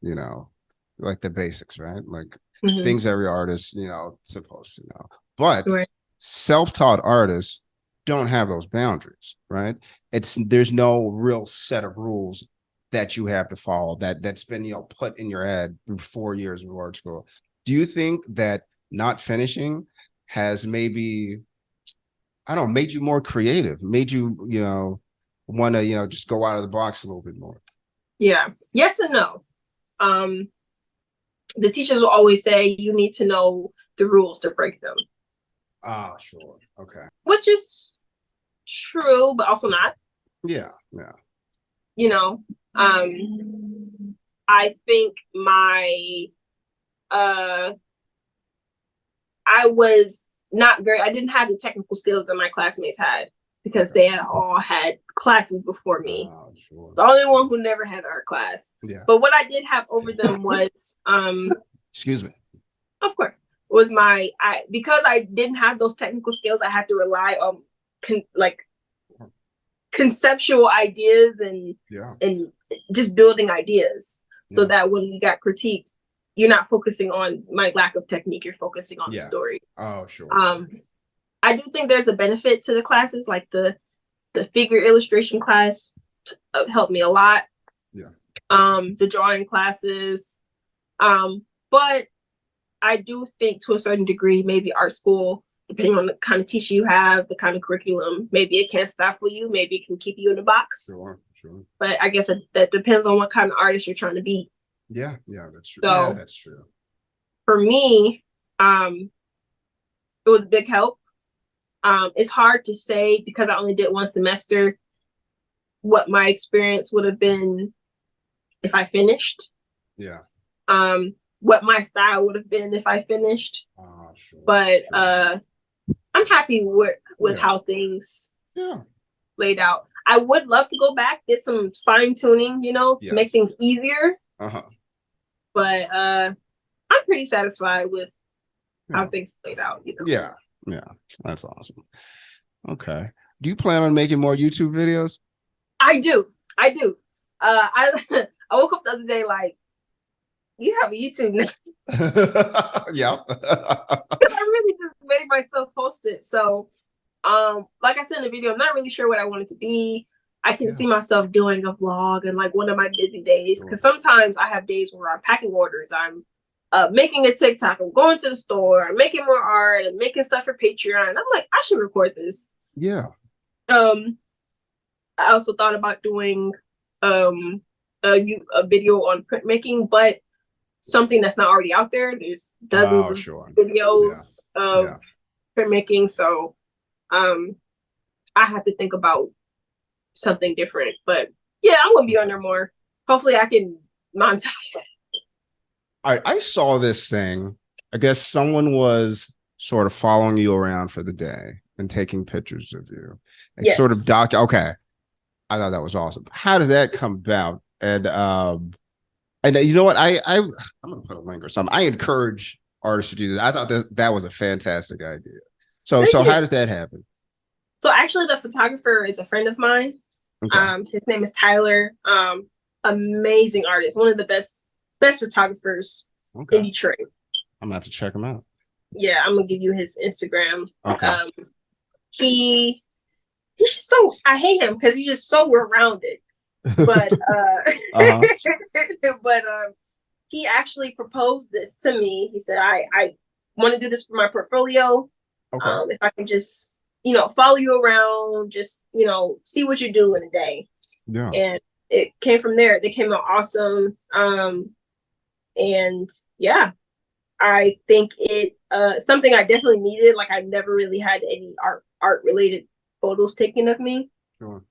like the basics, right? Like things every artist, supposed to know. But self-taught artists don't have those boundaries, right? There's no real set of rules that you have to follow that's been, put in your head through 4 years of art school. Do you think that not finishing has maybe, I don't know, made you more creative, made you, want to, just go out of the box a little bit more? Yeah. Yes and no. The teachers will always say you need to know the rules to break them. Ah, sure. Okay. Which is true, but also not. Yeah. I think I didn't have the technical skills that my classmates had because they had all had classes before me. Oh, sure. The only one who never had art class. Yeah. But what I did have over them was excuse me. Of course. Was because I didn't have those technical skills, I had to rely on conceptual ideas and just building ideas so that when we got critiqued, you're not focusing on my lack of technique, you're focusing on the story. Oh, sure. I do think there's a benefit to the classes, like the figure illustration class helped me a lot. Yeah. The drawing classes. But I do think to a certain degree, maybe art school, depending on the kind of teacher you have, the kind of curriculum, maybe it can stifle you, maybe it can keep you in a box. Sure. But I guess that depends on what kind of artist you're trying to be. Yeah, that's true. So, yeah, that's true. For me, it was a big help. It's hard to say because I only did one semester what my experience would have been if I finished. Yeah. What my style would have been if I finished. Sure. But I'm happy with how things laid out. I would love to go back, get some fine tuning, to make things easier. But I'm pretty satisfied with how things played out. Yeah, that's awesome. Okay. Do you plan on making more YouTube videos? I do. I I woke up the other day like, you have a YouTube now. Yeah. I really just made myself post it. So, like I said in the video, I'm not really sure what I want it to be. I can see myself doing a vlog and like one of my busy days. Because sometimes I have days where I'm packing orders. I'm making a TikTok. I'm going to the store. I'm making more art. I'm making stuff for Patreon. I'm like, I should record this. Yeah. I also thought about doing a video on printmaking, but something that's not already out there. There's dozens of videos of printmaking. So I have to think about something different. But yeah, I'm gonna be on there more. Hopefully I can monetize it. All right, I saw this thing. I guess someone was sort of following you around for the day and taking pictures of you and sort of okay. I thought that was awesome. How did that come about? And you know what? I'm gonna put a link or something. I encourage artists to do this. I thought that was a fantastic idea. So how does that happen? So actually, the photographer is a friend of mine. Okay. His name is Tyler. Amazing artist, one of the best photographers in Detroit. I'm gonna have to check him out. Yeah, I'm gonna give you his Instagram. Okay. He's just so, I hate him because he's just so well-rounded. But but he actually proposed this to me. He said, I want to do this for my portfolio. Okay. If I can just, follow you around, just, see what you do in a day. Yeah. And it came from there. They came out awesome. And yeah, I think it something I definitely needed. Like, I never really had any art related photos taken of me. Sure.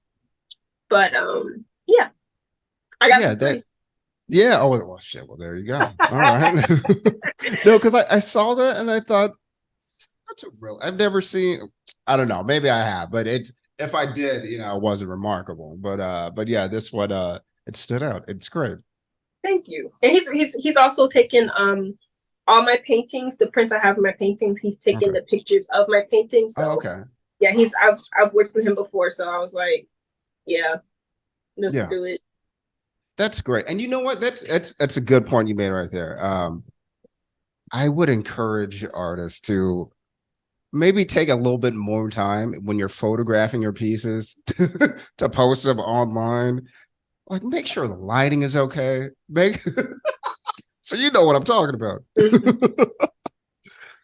But yeah, I got that. Yeah. Oh well, shit. Well, there you go. All right. No, because I saw that and I thought that's a real. I've never seen. I don't know. Maybe I have, but if I did, it wasn't remarkable. But yeah, this one it stood out. It's great. Thank you. And he's also taken all my paintings, the prints I have in my paintings. He's taken the pictures of my paintings. So, okay. Yeah, I've worked with him before, so I was like, yeah, let's do it. That's great. And you know what? That's a good point you made right there. I would encourage artists to maybe take a little bit more time when you're photographing your pieces to post them online. Like, make sure the lighting is okay. So you know what I'm talking about.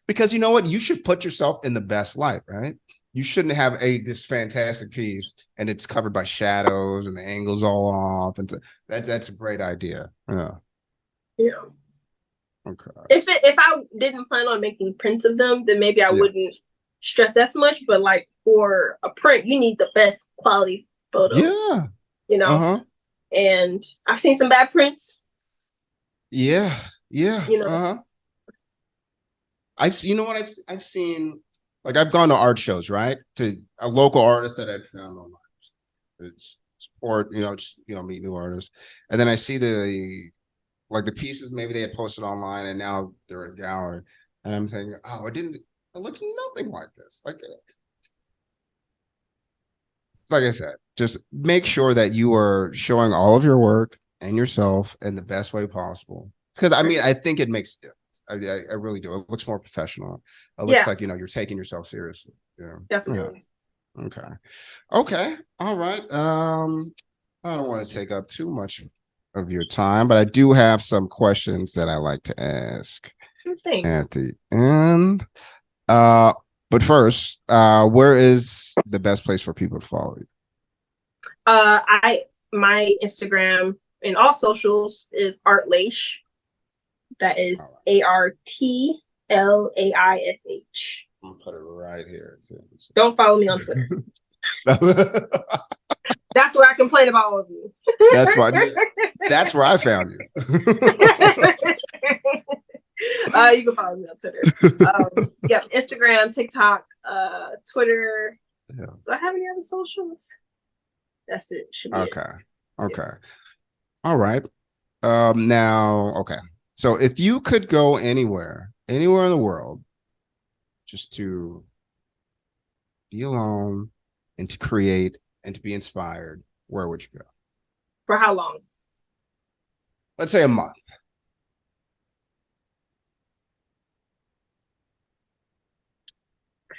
Because you know what? You should put yourself in the best light, right? You shouldn't have this fantastic piece and it's covered by shadows and the angles all off. And that's a great idea. Yeah. Yeah. Okay. If I didn't plan on making prints of them, then maybe I wouldn't stress as much. But like, for a print, you need the best quality photo. Yeah. And I've seen some bad prints. Yeah. Yeah. I've seen, like, I've gone to art shows, right? To a local artist that I'd found online. It's support, meet new artists. And then I see the pieces maybe they had posted online and now they're in a gallery. And I'm thinking, oh, it looked nothing like this. Like I said, just make sure that you are showing all of your work and yourself in the best way possible. Because I think it makes a difference. I really do. It looks more professional. It looks like, you're taking yourself seriously. Yeah. Definitely. Yeah. Okay. All right. I don't want to take up too much of your time, but I do have some questions that I like to ask at the end. But first, where is the best place for people to follow you? My Instagram and all socials is Artlaish. That is ARTLAISH. I'm gonna put it right here. Don't follow me on Twitter. That's where I complain about all of you. That's where I found you. You can follow me on Twitter. Instagram, TikTok, Twitter. Yeah. Do I have any other socials? That's it. Should be okay. All right. Now, so if you could go anywhere in the world, just to be alone and to create and to be inspired, where would you go? For how long? Let's say a month.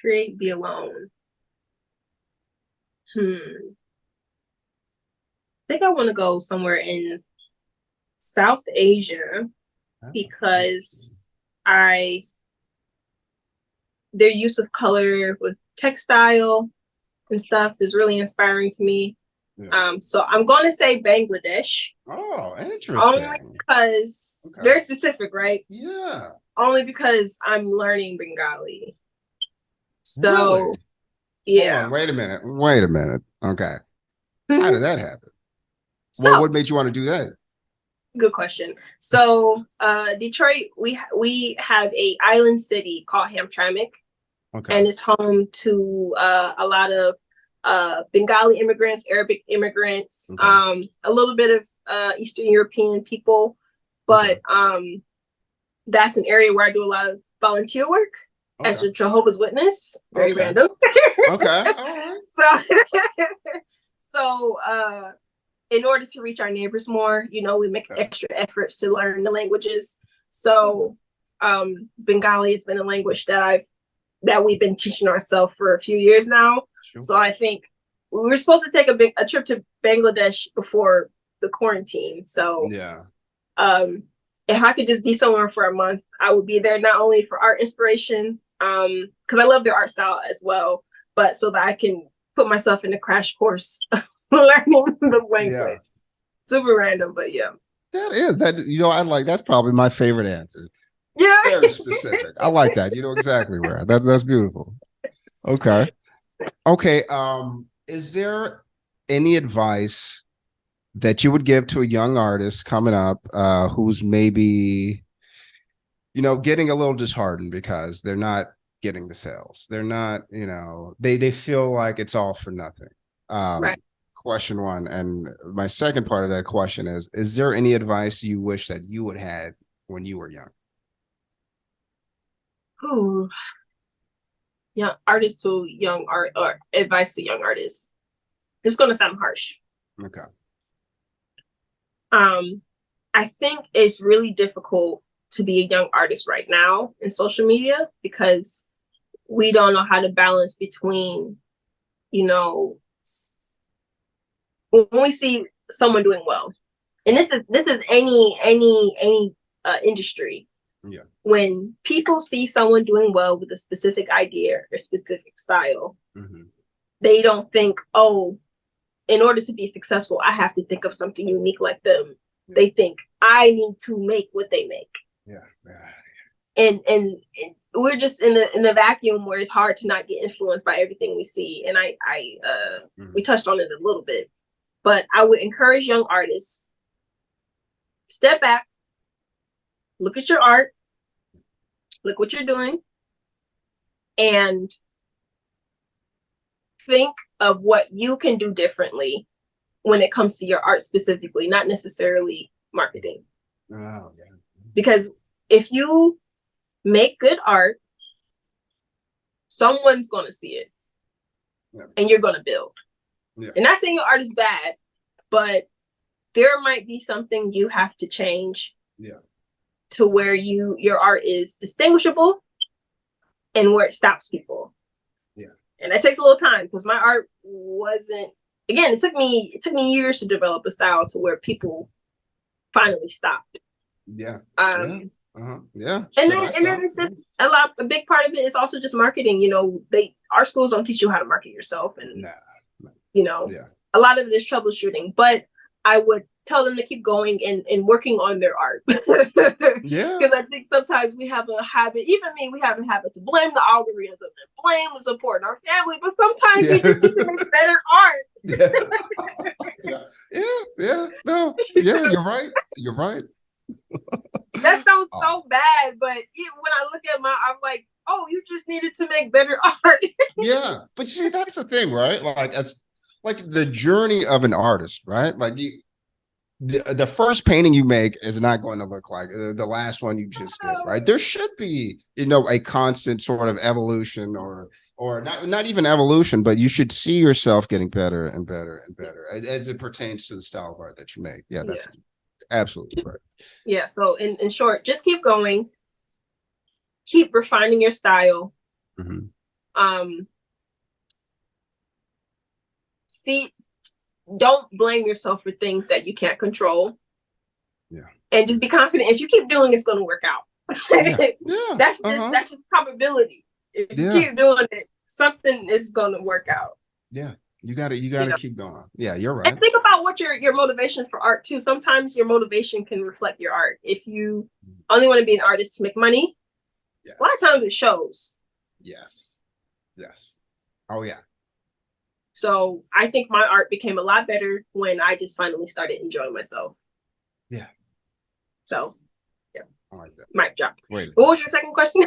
Create, be alone. I think I want to go somewhere in South Asia because their use of color with textile and stuff is really inspiring to me. Yeah. So I'm going to say Bangladesh. Oh, interesting. Only because very specific, right? Yeah. Only because I'm learning Bengali. So, really? Yeah. Hold on, wait a minute. Okay. How did that happen? So what made you want to do that? good question. So Detroit, we have a island city called Hamtramck. Okay. And it's home to a lot of Bengali immigrants, Arabic immigrants, okay. A little bit of Eastern European people, but okay. That's an area where I do a lot of volunteer work okay. as a Jehovah's Witness. Very okay. Random. Okay. So in order to reach our neighbors more, we make okay. extra efforts to learn the languages. So Bengali has been a language that we've been teaching ourselves for a few years now. Sure. So I think we were supposed to take a trip to Bangladesh before the quarantine. So yeah, if I could just be somewhere for a month, I would be there not only for art inspiration, because I love their art style as well, but so that I can put myself in a crash course learning the language. Yeah. Super random, but yeah. I like that's probably my favorite answer. Yeah. Very specific. I like that. You know exactly where. That's beautiful. Okay. Okay. Is there any advice that you would give to a young artist coming up who's maybe, getting a little disheartened because they're not getting the sales? They're not, they feel like it's all for nothing. Right. Question one. And my second part of that question is there any advice you wish that you would have had when you were young? Ooh. Young artists to young art, or advice to young artists. This is going to sound harsh. Okay. I think it's really difficult to be a young artist right now in social media because we don't know how to balance between, when we see someone doing well, and this is any industry. Yeah. When people see someone doing well with a specific idea or specific style, mm-hmm. they don't think, oh, in order to be successful, I have to think of something unique like them. Yeah. They think I need to make what they make. Yeah. And we're just in a vacuum where it's hard to not get influenced by everything we see. And mm-hmm. we touched on it a little bit, but I would encourage young artists, step back, look at your art, look what you're doing, and think of what you can do differently when it comes to your art specifically, not necessarily marketing. Oh, yeah. Because if you make good art, someone's going to see it, yeah. and you're going to build. Yeah. And not saying your art is bad, but there might be something you have to change. Yeah. To where your art is distinguishable and where it stops people. Yeah. And that takes a little time because my art wasn't, again, it took me years to develop a style to where people finally stopped. Yeah. Yeah. Uh-huh. Yeah. And then it's just a big part of it is also just marketing. Our schools don't teach you how to market yourself, and yeah. A lot of it is troubleshooting, but I would tell them to keep going and working on their art. Yeah. Because I think sometimes we have a habit, even me, we have a habit to blame the algorithm and blame the support in our family, but sometimes we just need to make better art. No, yeah, you're right. That sounds so bad, but when I look at I'm like, oh, you just needed to make better art. Yeah, but see, that's the thing, right? Like the journey of an artist, right? Like the first painting you make is not going to look like the last one you just did, right? There should be, a constant sort of evolution or not even evolution, but you should see yourself getting better and better and better as it pertains to the style of art that you make. Yeah, that's absolutely right. Yeah. So in short, just keep going, keep refining your style. Mm-hmm. Don't blame yourself for things that you can't control. Yeah. And just be confident. If you keep doing it's going to work out. Yeah. That's just probability. If you keep doing it, something is going to work out. Yeah. You gotta keep going. Yeah, you're right. And think about what your motivation for art too. Sometimes your motivation can reflect your art. If you only want to be an artist to make money, yes. A lot of times it shows. Yes. Oh yeah. So I think my art became a lot better when I just finally started enjoying myself. Yeah. So, yeah. I like that. Mic drop. Wait. What was your second question?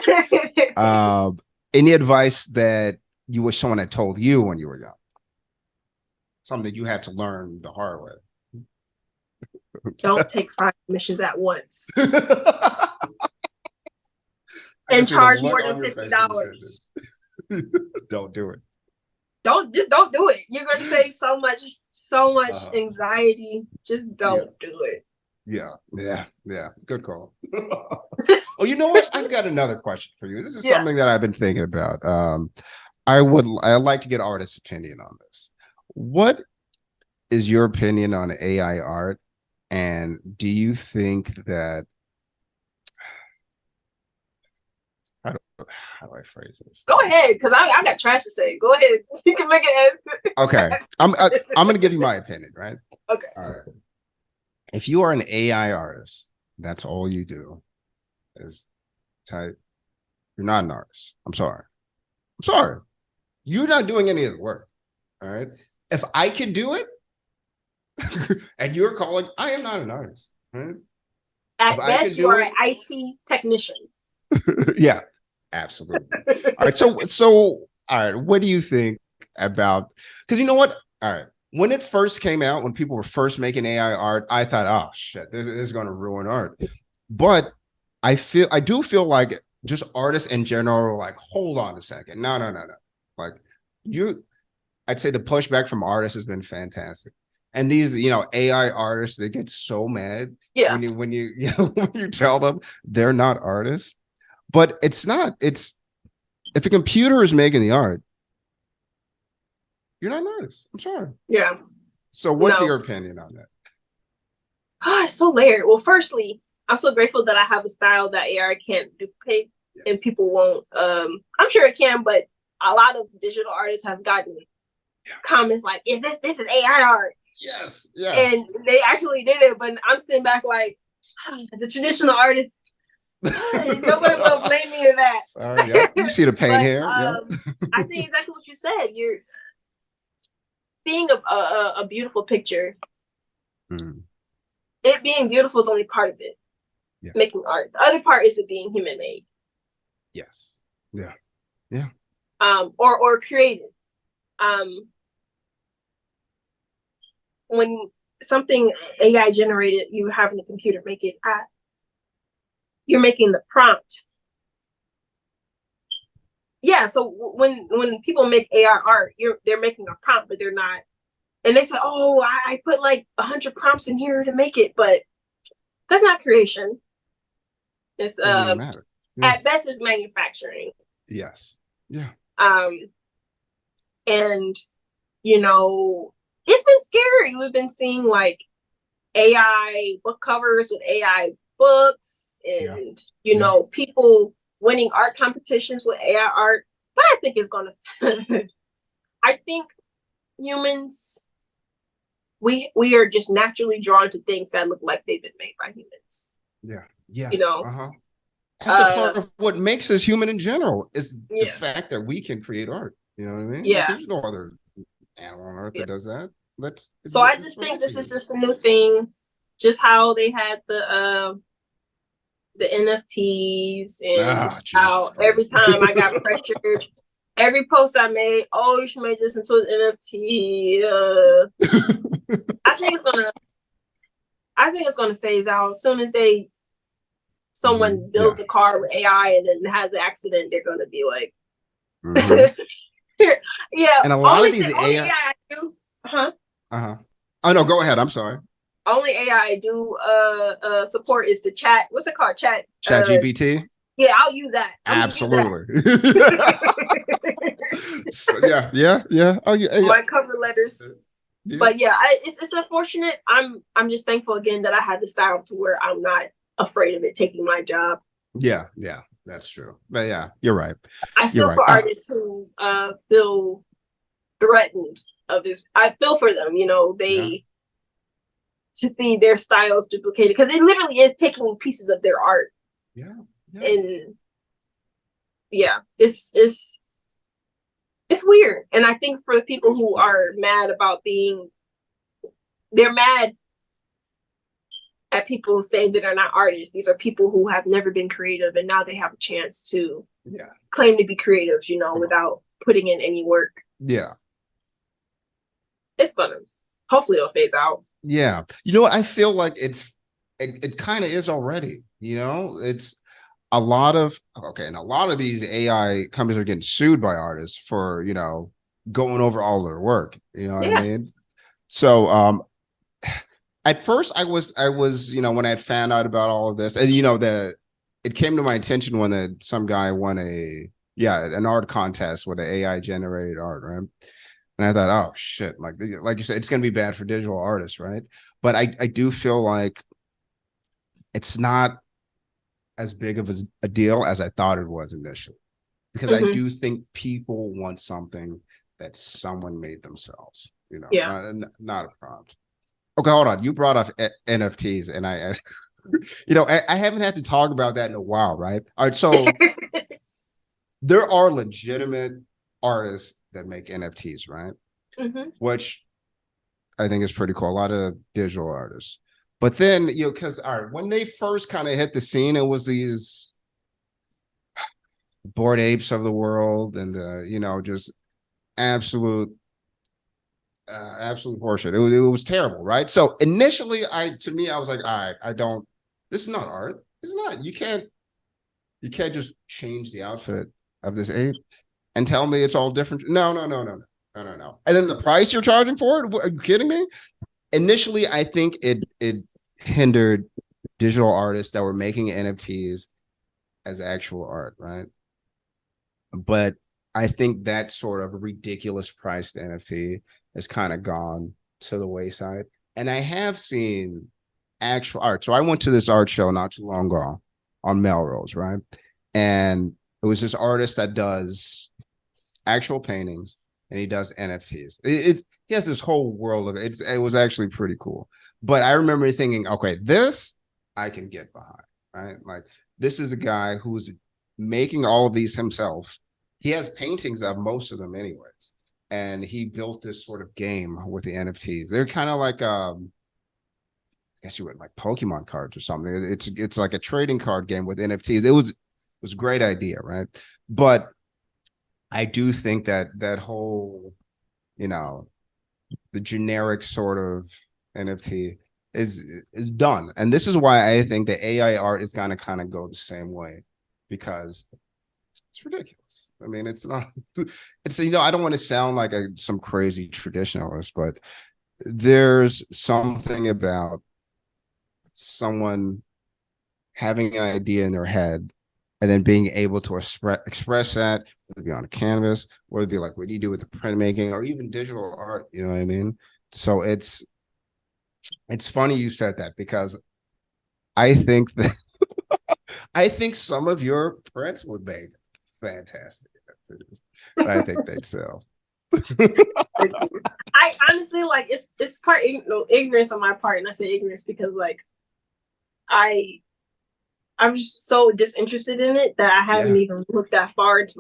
Any advice that you wish someone had told you when you were young? Something that you had to learn the hard way. Don't take 5 missions at once. And charge more than $50. Don't do it. Don't do it. You're going to save so much anxiety. Just don't do it. Yeah. Good call. Oh, you know what? I've got another question for you. This is something that I've been thinking about. I'd like to get artists' opinion on this. What is your opinion on AI art? And do you think that how do I phrase this? Go ahead, because I got trash to say. Go ahead. You can make it answer. Okay. I'm going to give you my opinion, right? Okay. All right. If you are an AI artist, that's all you do is type. You're not an artist. I'm sorry. You're not doing any of the work. All right. If I could do it and you're calling, I am not an artist. Right? At best, you are an IT technician. Yeah, absolutely. All right. So, all right. What do you think about, because you know what? All right. When it first came out, when people were first making AI art, I thought, oh shit, this is going to ruin art. But I do feel like just artists in general are like, hold on a second. No. Like I'd say the pushback from artists has been fantastic. And these, AI artists, they get so mad when you tell them they're not artists. But it's not. It's if a computer is making the art, you're not an artist. I'm sorry. Yeah. So what's your opinion on that? Oh, it's so layered. Well, firstly, I'm so grateful that I have a style that AI can't duplicate, and people won't. I'm sure it can, but a lot of digital artists have gotten comments like, "Is this is AI art?" Yes. Yeah. And they actually did it, but I'm sitting back like, as a traditional artist, nobody will blame me for that. Sorry, yeah. You see the pain here. I think exactly what you said. You're seeing a beautiful picture. It being beautiful is only part of it. Yeah. Making art. The other part is it being human made. Yes. Yeah. Yeah. Or created. When something AI generated, you having the computer make it, you're making the prompt. Yeah, so when people make AI art, they're making a prompt, but they're not. And they say, "Oh, I put like 100 prompts in here to make it," but that's not creation. It's at best it's manufacturing. Yes. Yeah. And it's been scary. We've been seeing like AI book covers with AI books and people winning art competitions with AI art. But I think it's gonna I think humans we are just naturally drawn to things that look like they've been made by humans. Yeah. Yeah. That's a part of what makes us human in general is the fact that we can create art. You know what I mean? Yeah. Like, there's no other animal on earth that does that. So I just think this is just a new thing. Just how they had the NFTs and how every time I got pressured, every post I made, you should make this into an NFT. I think it's gonna phase out as soon as someone builds a car with AI and then has an accident. They're gonna be like, yeah. And a lot of these AI I do, Oh no, go ahead. I'm sorry. Only AI I do support is the chat. What's it called? Chat GPT. Yeah, I'll use that. Absolutely. So, yeah. My cover letters. Yeah. But yeah, it's unfortunate. I'm just thankful again that I had the style to where I'm not afraid of it taking my job. Yeah, that's true. But yeah, you're right. I feel for artists who feel threatened of this. I feel for them. To see their styles duplicated because it literally is taking pieces of their art. Yeah. And it's It's weird. And I think for the people who are mad about they're mad at people saying that they're not artists. These are people who have never been creative, and now they have a chance to claim to be creative, without putting in any work. Yeah. It's gonna, hopefully it'll phase out. Yeah. You know what? I feel like it kind of is already, it's a lot of, and a lot of these AI companies are getting sued by artists for, going over all their work. You know what I mean? So, at first I was, when I had found out about all of this, and it came to my attention when some guy won an art contest with an AI generated art, right? And I thought, oh shit, like you said, it's gonna be bad for digital artists, right? But I do feel like it's not as big of a deal as I thought it was initially, because I do think people want something that someone made themselves, not a prompt. Okay, hold on. You brought up NFTs, and I haven't had to talk about that in a while, right? All right, so there are legitimate artists that make NFTs, right? Which I think is pretty cool. A lot of digital artists. But then, because when they first kind of hit the scene, it was these Bored Apes of the world and just absolute horseshit. It was terrible, right? So initially, I was like, all right, this is not art. It's not. You can't just change the outfit of this ape and tell me it's all different. No. And then the price you're charging for it? Are you kidding me? Initially, I think it hindered digital artists that were making NFTs as actual art, right? But I think that sort of ridiculous priced NFT has kind of gone to the wayside. And I have seen actual art. So I went to this art show not too long ago on Melrose, right? And it was this artist that does actual paintings and he does NFTs. He has this whole world of it. It was actually pretty cool. But I remember thinking, okay, this I can get behind, right? Like, this is a guy who's making all of these himself. He has paintings of most of them anyways. And he built this sort of game with the NFTs. They're kind of like, I guess you would like Pokemon cards or something. It's like a trading card game with NFTs. It was a great idea, right? But I do think that whole, the generic sort of NFT is done. And this is why I think the AI art is going to kind of go the same way, because it's ridiculous. I mean, it's not, I don't want to sound like some crazy traditionalist, but there's something about someone having an idea in their head and then being able to express that, whether it be on a canvas, whether it be like what do you do with the printmaking or even digital art, you know what I mean? So it's funny you said that, because I think that I think some of your prints would make fantastic, but I think they'd sell. I honestly it's part ignorance on my part, and I say ignorance because I'm just so disinterested in it that I haven't even looked that far into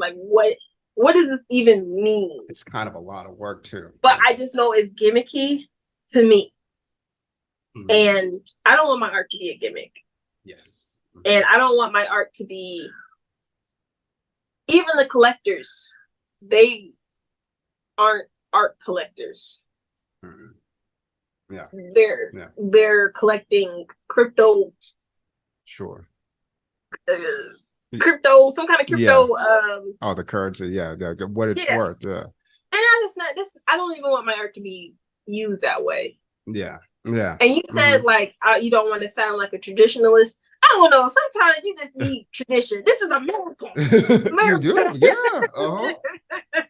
what does this even mean? It's kind of a lot of work too. But I just know it's gimmicky to me. And I don't want my art to be a gimmick. Yes. And I don't want my art to be, even the collectors, they aren't art collectors. Yeah. They're collecting crypto. Sure. Crypto, some kind of crypto. The currency, what it's worth. Yeah. And I don't even want my art to be used that way. Yeah. And you said you don't want to sound like a traditionalist. I don't know. Sometimes you just need tradition. This is America. You do, yeah.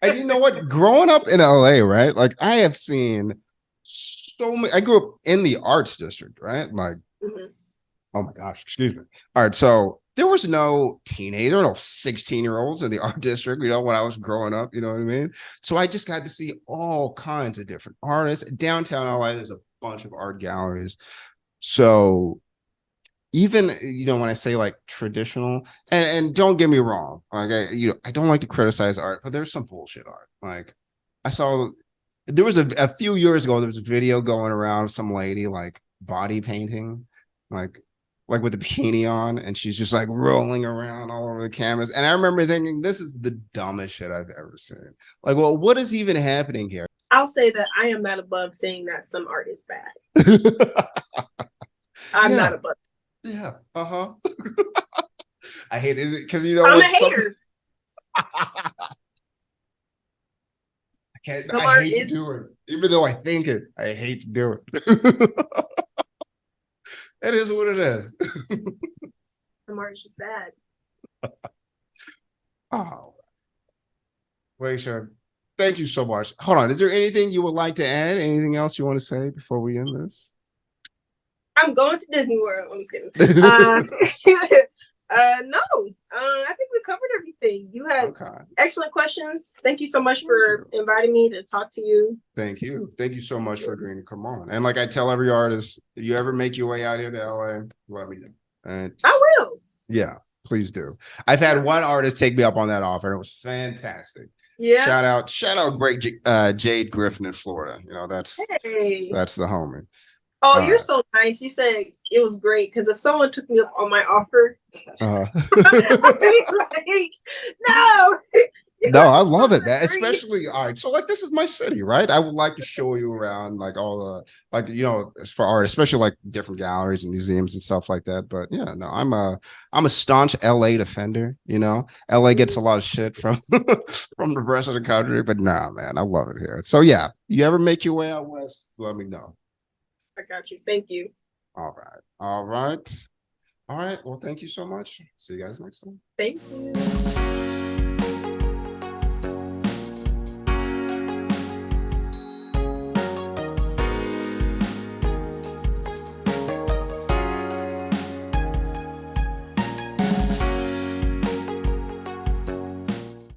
And you know what? Growing up in LA, right? Like, I have seen so many. I grew up in the arts district, right? Like, oh my gosh, excuse me. All right, so there was no teenager, there were no 16-year-olds in the art district, when I was growing up, you know what I mean? So I just got to see all kinds of different artists. Downtown LA, there's a bunch of art galleries. So even, when I say like traditional, and don't get me wrong, like I don't like to criticize art, but there's some bullshit art. Like I saw there was a few years ago, there was a video going around of some lady like body painting, like with a bikini on, and she's just like rolling around all over the canvas. And I remember thinking, this is the dumbest shit I've ever seen. Like, well, what is even happening here? I'll say that I am not above saying that some art is bad. I'm not above. Yeah. Uh-huh. I hate it because I'm a hater. I hate to do it. Even though I think it, I hate to do it. It is what it is. Some art is just bad. Oh. Elaisha, thank you so much. Hold on. Is there anything you would like to add? Anything else you want to say before we end this? I'm going to Disney World. I'm just kidding. No. I think we covered everything. You had excellent questions. Thank you so much for inviting me to talk to you. Thank you. Thank you so much for agreeing to come on. And like I tell every artist, if you ever make your way out here to LA, let me know. And I will. Yeah, please do. I've had one artist take me up on that offer, and it was fantastic. Yeah. Shout out great Jade Griffin in Florida. that's the homie. Oh, you're so nice. You said it was great because if someone took me up on my offer, I'd be like, no. No, I love it, man. Especially, all right. So, like, this is my city, right? I would like to show you around, like, all the, like, as for art, especially like different galleries and museums and stuff like that. But yeah, no, I'm a staunch LA defender. LA gets a lot of shit from from the rest of the country, but nah, man, I love it here. So yeah, you ever make your way out west, let me know. I got you. Thank you. All right. Well, thank you so much. See you guys next time. Thank you.